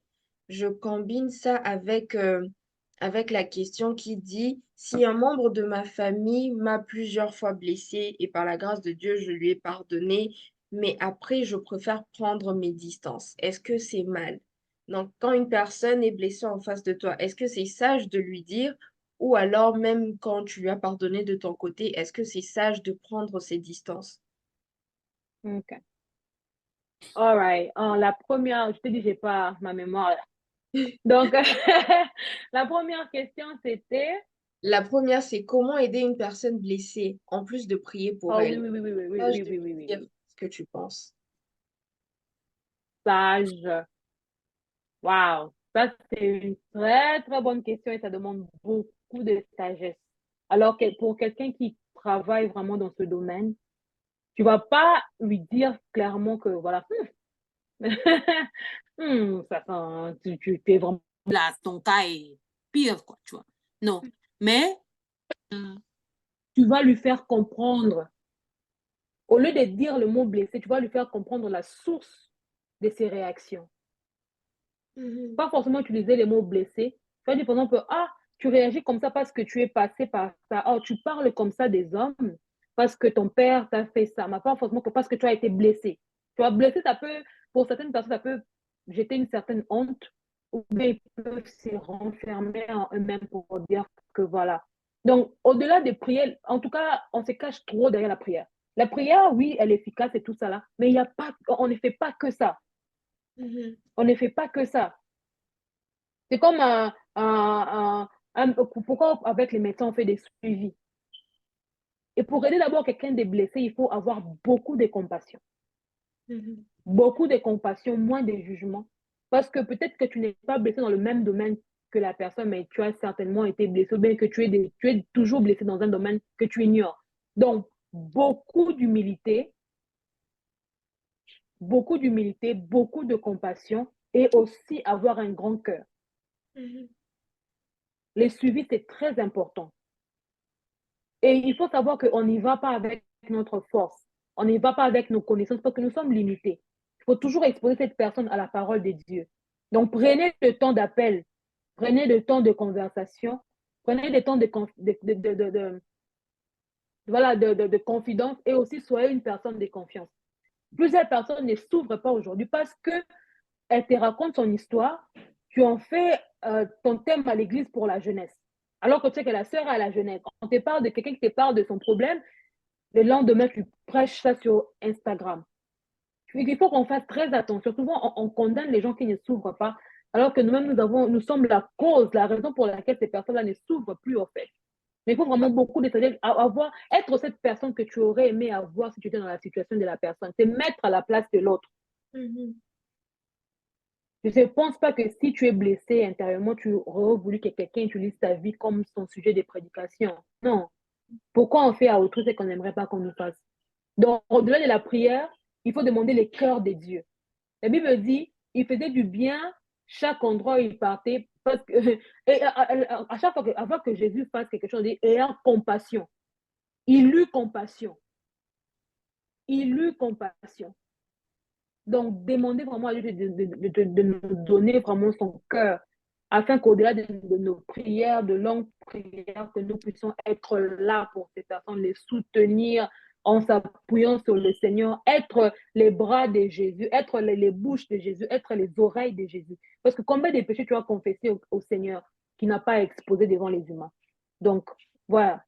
Je combine ça avec la question qui dit, si un membre de ma famille m'a plusieurs fois blessée et par la grâce de Dieu, je lui ai pardonné, mais après, je préfère prendre mes distances. Est-ce que c'est mal? Donc, quand une personne est blessée en face de toi, est-ce que c'est sage de lui dire? Ou alors, même quand tu lui as pardonné de ton côté, est-ce que c'est sage de prendre ses distances? OK. All right. La première, je te dis, j'ai pas ma mémoire là. Donc, la première question, c'était... La première, c'est comment aider une personne blessée, en plus de prier pour Oh oui, elle. oui, oui, oui, oui, oui, Sage oui, de oui, lui oui, oui, dire oui. ce que tu penses. Sage. Wow. Ça, c'est une très, très bonne question et ça demande beaucoup de sagesse. Alors que pour quelqu'un qui travaille vraiment dans ce domaine, tu vas pas lui dire clairement que voilà, ça sent, tu es vraiment là, ton cas est pire, quoi, tu vois. Non. Mais tu vas lui faire comprendre, au lieu de dire le mot blessé, tu vas lui faire comprendre la source de ses réactions. Mhm, Pas forcément utiliser les mots blessés. Tu vas dire, par exemple, ah, tu réagis comme ça parce que tu es passé par ça. Oh, tu parles comme ça des hommes parce que ton père t'a fait ça, mais pas forcément que parce que tu as été blessé. Tu vois, blessé, ça peut, pour certaines personnes, ça peut jeter une certaine honte ou bien ils peuvent se renfermer en eux-mêmes pour dire que voilà. Donc, au-delà des prières, en tout cas, on se cache trop derrière la prière. La prière, oui, elle est efficace et tout ça là, mais il y a pas, on ne fait pas que ça. mhm, On ne fait pas que ça. C'est comme pourquoi avec les médecins on fait des suivis. Et pour aider d'abord quelqu'un de blessé, il faut avoir beaucoup de compassion. mhm, Beaucoup de compassion, moins de jugement. Parce que peut-être que tu n'es pas blessé dans le même domaine que la personne, mais tu as certainement été blessé, ou bien que tu es toujours blessé dans un domaine que tu ignores. Donc, beaucoup de compassion et aussi avoir un grand cœur. mhm, Les suivis, c'est très important. Et il faut savoir qu'on n'y va pas avec notre force. On n'y va pas avec nos connaissances parce que nous sommes limités. Il faut toujours exposer cette personne à la parole de Dieu. Donc, prenez le temps d'appel, prenez le temps de conversation, prenez le temps voilà, de confidence et aussi soyez une personne de confiance. Plusieurs personnes ne s'ouvrent pas aujourd'hui parce qu'elle te raconte son histoire, tu en fais ton thème à l'église pour la jeunesse. Alors que tu sais que la sœur a la jeunesse. On te parle de quelqu'un qui te parle de son problème, le lendemain, tu prêches ça sur Instagram. Il faut qu'on fasse très attention. Souvent, on condamne les gens qui ne s'ouvrent pas, alors que nous-mêmes, nous sommes la cause, la raison pour laquelle ces personnes-là ne s'ouvrent plus, au fait. Mais il faut vraiment beaucoup d'essayer être cette personne que tu aurais aimé avoir si tu étais dans la situation de la personne. C'est mettre à la place de l'autre. mhm. Je ne pense pas que si tu es blessé intérieurement, tu aurais voulu que quelqu'un utilise ta vie comme son sujet de prédication. Non. Pourquoi on fait à autrui ce qu'on n'aimerait pas qu'on nous fasse? Donc, au-delà de la prière, il faut demander les cœurs de Dieu. La Bible dit, il faisait du bien chaque endroit où il partait, parce que, et à chaque fois avant que Jésus fasse quelque chose, il dit, ayant compassion. Il eut compassion. Il eut compassion. Donc, demandez vraiment à Dieu de nous donner vraiment son cœur, afin qu'au-delà de nos prières, de longues prières, que nous puissions être là pour ces personnes, les soutenir en s'appuyant sur le Seigneur, être les bras de Jésus, être les bouches de Jésus, être les oreilles de Jésus. Parce que combien de péchés tu as confessé au Seigneur qui n'a pas exposé devant les humains? Donc, voilà,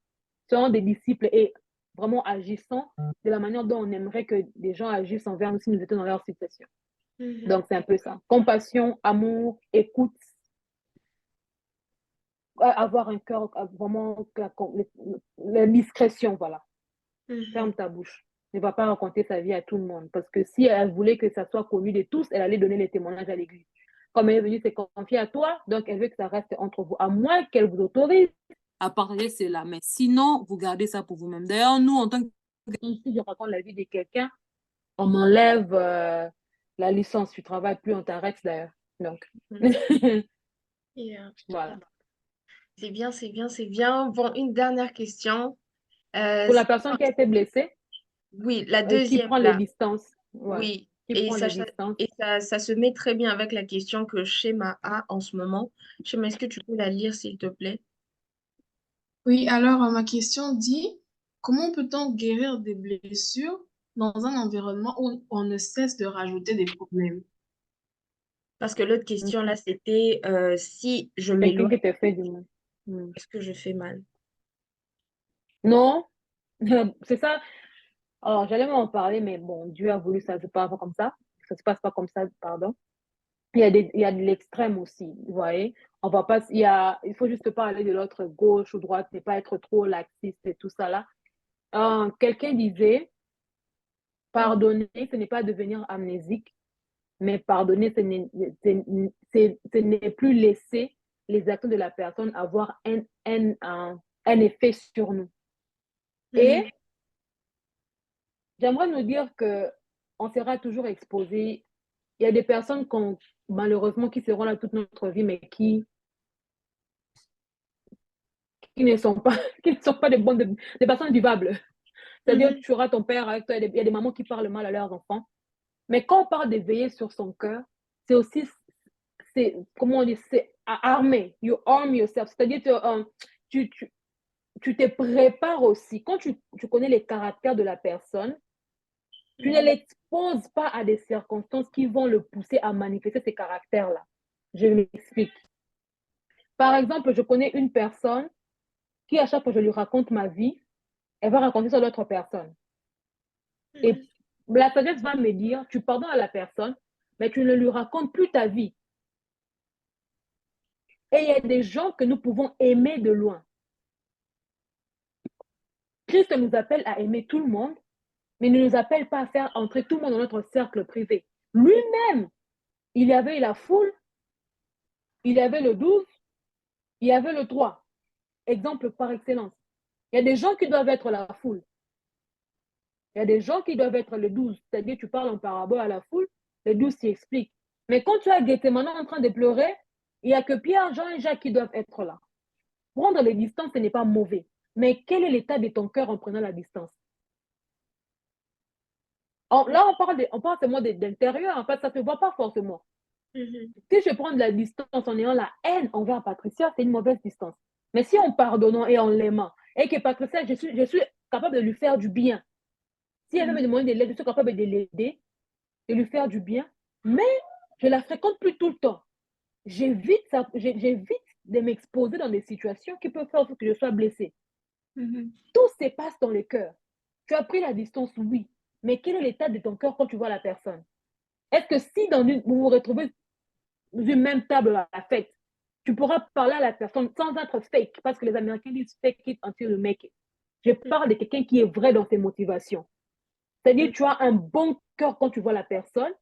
soyons des disciples et vraiment agissons de la manière dont on aimerait que des gens agissent envers nous si nous étions dans leur situation. Mhm, Donc, c'est un peu ça. Compassion, amour, écoute, avoir un cœur, vraiment, la discrétion, voilà. mhm. Ferme ta bouche. Ne va pas raconter sa vie à tout le monde. Parce que si elle voulait que ça soit connu de tous, elle allait donner les témoignages à l'église. Comme elle est venue se confier à toi, donc elle veut que ça reste entre vous, à moins qu'elle vous autorise à partager cela. Mais sinon, vous gardez ça pour vous-même. D'ailleurs, nous, en tant que si je raconte la vie de quelqu'un, on m'enlève la licence. Tu travailles plus, on t'arrête d'ailleurs. Donc, Mhm. Yeah. voilà. C'est bien, c'est bien, c'est bien. Bon, une dernière question. Euh, Pour la c'est- personne qui a été blessée, oui, la qui deuxième prend les là. distances. Ouais, Oui, qui et prend ça, les distances. ça se met très bien avec la question que Shema a en ce moment. Shema, est-ce que tu peux la lire, s'il te plaît? Oui, alors ma question dit, comment peut-on guérir des blessures dans un environnement où on ne cesse de rajouter des problèmes? Parce que l'autre question là, c'était si je Quelqu'un m'éloigne, qui te fait du mal. est-ce que je fais mal? Non, c'est ça. Alors, j'allais m'en parler, mais bon, Dieu a voulu ça se passe pas comme ça. Ça se passe pas comme ça, pardon. Il y a de l'extrême aussi, vous voyez. On va pas, il faut juste pas aller de l'autre gauche ou droite, ne pas être trop laxiste et tout ça là. Quelqu'un disait, pardonner, ce n'est pas devenir amnésique, mais pardonner, ce n'est plus laisser les actions de la personne avoir un effet sur nous. Mhm. Et j'aimerais nous dire que on sera toujours exposé. Il y a des personnes malheureusement qui seront là toute notre vie, mais qui ne sont pas, qui ne sont pas des personnes vivables. C'est-à-dire, Mhm. tu auras ton père avec toi, il y a des mamans qui parlent mal à leurs enfants. Mais quand on parle d'éveiller sur son cœur, c'est aussi, comment on dit, c'est armer. You arm yourself. C'est-à-dire, tu, tu, tu te prépares aussi. Quand tu connais les caractères de la personne, tu ne Mhm. l'exposes pas à des circonstances qui vont le pousser à manifester ces caractères-là. Je m'explique. Par exemple, je connais une personne qui, à chaque fois que je lui raconte ma vie, elle va raconter ça à l'autre personne. Et Mhm. la sagesse va me dire, tu pardonnes à la personne, mais tu ne lui racontes plus ta vie. Et il y a des gens que nous pouvons aimer de loin. Christ nous appelle à aimer tout le monde, mais ne nous appelle pas à faire entrer tout le monde dans notre cercle privé. Lui-même, il y avait la foule, il y avait le 12, il y avait le 3. Exemple par excellence. Il y a des gens qui doivent être la foule. Il y a des gens qui doivent être le 12. C'est-à-dire, tu parles en parabole à la foule, le 12 s'y explique. Mais quand tu as Guetté maintenant en train de pleurer, il n'y a que Pierre, Jean et Jacques qui doivent être là. Prendre les distances, ce n'est pas mauvais. Mais quel est l'état de ton cœur en prenant la distance? Là, on parle seulement d'intérieur. En fait, ça ne se voit pas forcément. Mhm. Si je prends de la distance en ayant la haine envers Patricia, c'est une mauvaise distance. Mais si en pardonnant et en l'aimant, et que Patricia, je suis capable de lui faire du bien. Si elle veut me Mhm. demander de l'aide, je suis capable de l'aider, de lui faire du bien. Mais je ne la fréquente plus tout le temps. J'évite de m'exposer dans des situations qui peuvent faire que je sois blessée. Mhm. Tout se passe dans le cœur. Tu as pris la distance, oui. Mais quel est l'état de ton cœur quand tu vois la personne? Est-ce que si vous vous retrouvez dans une même table à la fête, tu pourras parler à la personne sans être fake? Parce que les Américains disent fake it until you make it. Je parle de quelqu'un qui est vrai dans ses motivations. C'est-à-dire, Mhm. tu as un bon cœur quand tu vois la personne,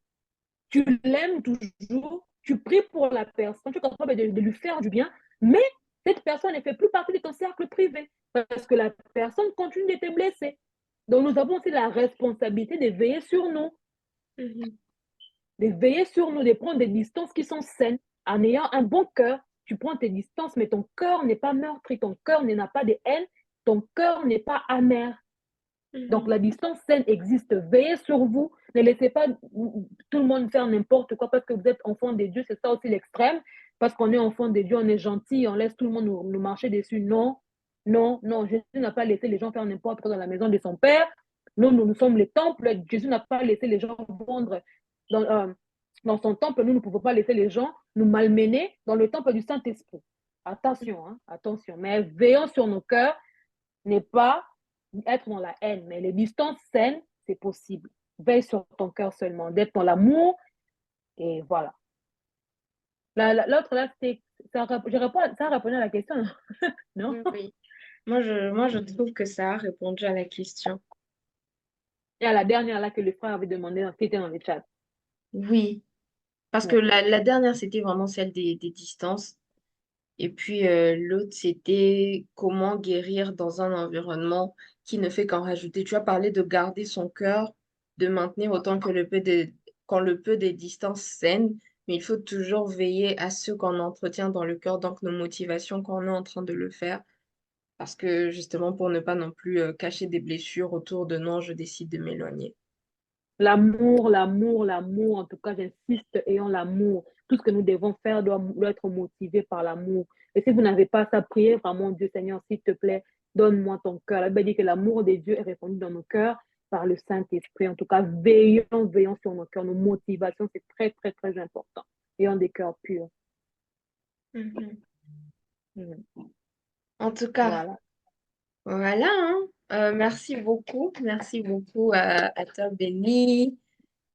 tu l'aimes toujours, tu pries pour la personne, tu es capable de lui faire du bien, mais cette personne ne fait plus partie de ton cercle privé parce que la personne continue de te blesser. Donc, nous avons aussi la responsabilité de veiller sur nous, Mhm. de veiller sur nous, de prendre des distances qui sont saines. En ayant un bon cœur, tu prends tes distances, mais ton cœur n'est pas meurtri, ton cœur n'a pas de haine, ton cœur n'est pas amer. Donc, Mhm. la distance saine existe. Veillez sur vous. Ne laissez pas tout le monde faire n'importe quoi parce que vous êtes enfant de Dieu. C'est ça aussi l'extrême. Parce qu'on est enfant de Dieu, on est gentil, on laisse tout le monde nous marcher dessus. Non, non, non. Jésus n'a pas laissé les gens faire n'importe quoi dans la maison de son Père. Nous sommes les temples. Jésus n'a pas laissé les gens vendre dans, euh, dans son temple. Nous ne pouvons pas laisser les gens nous malmener dans le temple du Saint-Esprit. Attention, hein, attention. Mais veillons sur nos cœurs, n'est pas être dans la haine, mais les distances saines, c'est possible. Veille sur ton cœur seulement, d'être dans l'amour, et voilà. L'autre, là, ça répondait à la question, non? Oui. Moi, je trouve que ça a répondu à la question. Et à la dernière, là, que le frère avait demandé, qui était dans le chat. Oui, parce que Ouais. la dernière, c'était vraiment celle des distances. Et puis l'autre, c'était comment guérir dans un environnement qui ne fait qu'en rajouter. Tu as parlé de garder son cœur, de maintenir autant que quand le peut des distances saines, mais il faut toujours veiller à ce qu'on entretient dans le cœur, donc nos motivations quand on est en train de le faire. parce que justement pour ne pas non plus cacher des blessures autour de non, je décide de m'éloigner. L'amour, l'amour, l'amour, en tout cas, j'insiste, ayons l'amour. Tout ce que nous devons faire doit être motivé par l'amour. Et si vous n'avez pas ça, priez vraiment Dieu, Seigneur, s'il te plaît, donne-moi ton cœur. La Bible dit que l'amour de Dieu est répandu dans nos cœurs par le Saint-Esprit. En tout cas, veillons sur nos cœurs. Nos motivations, c'est très, très, très important. Ayons des cœurs purs. Mhm. Mhm. En tout cas, Voilà. voilà, hein. Merci beaucoup à toi, Béni.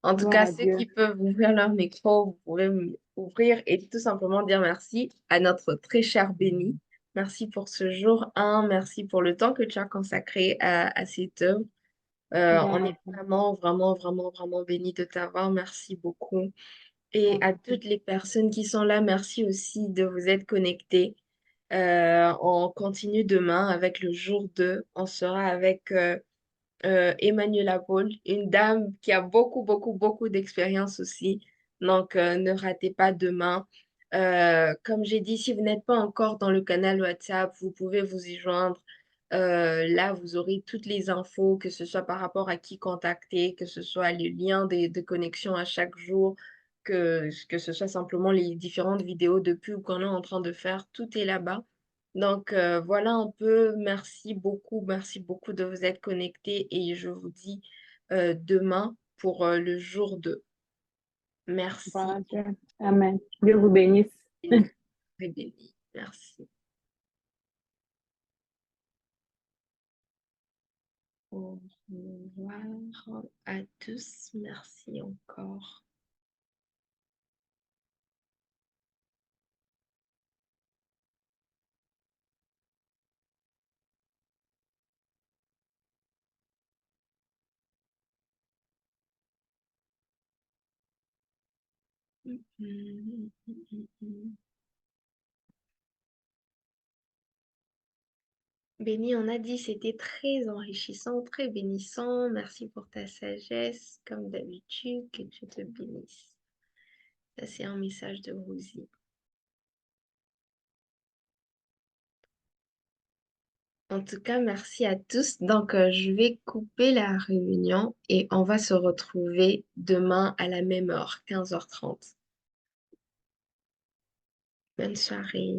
En tout Gloire cas, à ceux Dieu. qui peuvent ouvrir leur micro, vous pouvez ouvrir et tout simplement dire merci à notre très cher Béni. Merci pour ce jour 1, merci pour le temps que tu as consacré à cette œuvre. On Gloire à est Dieu. vraiment, vraiment, vraiment, vraiment bénis de t'avoir. Merci beaucoup. Et Gloire à à Dieu. toutes les personnes qui sont là, merci aussi de vous être connectés. On continue demain avec le jour 2. On sera avec Emmanuela Paul, une dame qui a beaucoup, beaucoup, beaucoup d'expérience aussi. Donc, ne ratez pas demain. Comme j'ai dit, si vous n'êtes pas encore dans le canal WhatsApp, vous pouvez vous y joindre. Là, vous aurez toutes les infos, que ce soit par rapport à qui contacter, que ce soit les liens de connexion à chaque jour, que ce soit simplement les différentes vidéos de pub qu'on est en train de faire. Tout est là-bas. Donc voilà un peu, merci beaucoup de vous être connectés et je vous dis demain pour le jour 2. Gloire Merci à Dieu. Amen. Dieu vous bénisse. et très béni. Merci. Au revoir à tous. Merci encore. Béni, on a dit, c'était très enrichissant, très bénissant. Merci pour ta sagesse, comme d'habitude, que Dieu te bénisse. Ça, c'est un message de Rosie. En tout cas, merci à tous. Donc, je vais couper la réunion et on va se retrouver demain à la même heure, 15h30. Bonne soirée.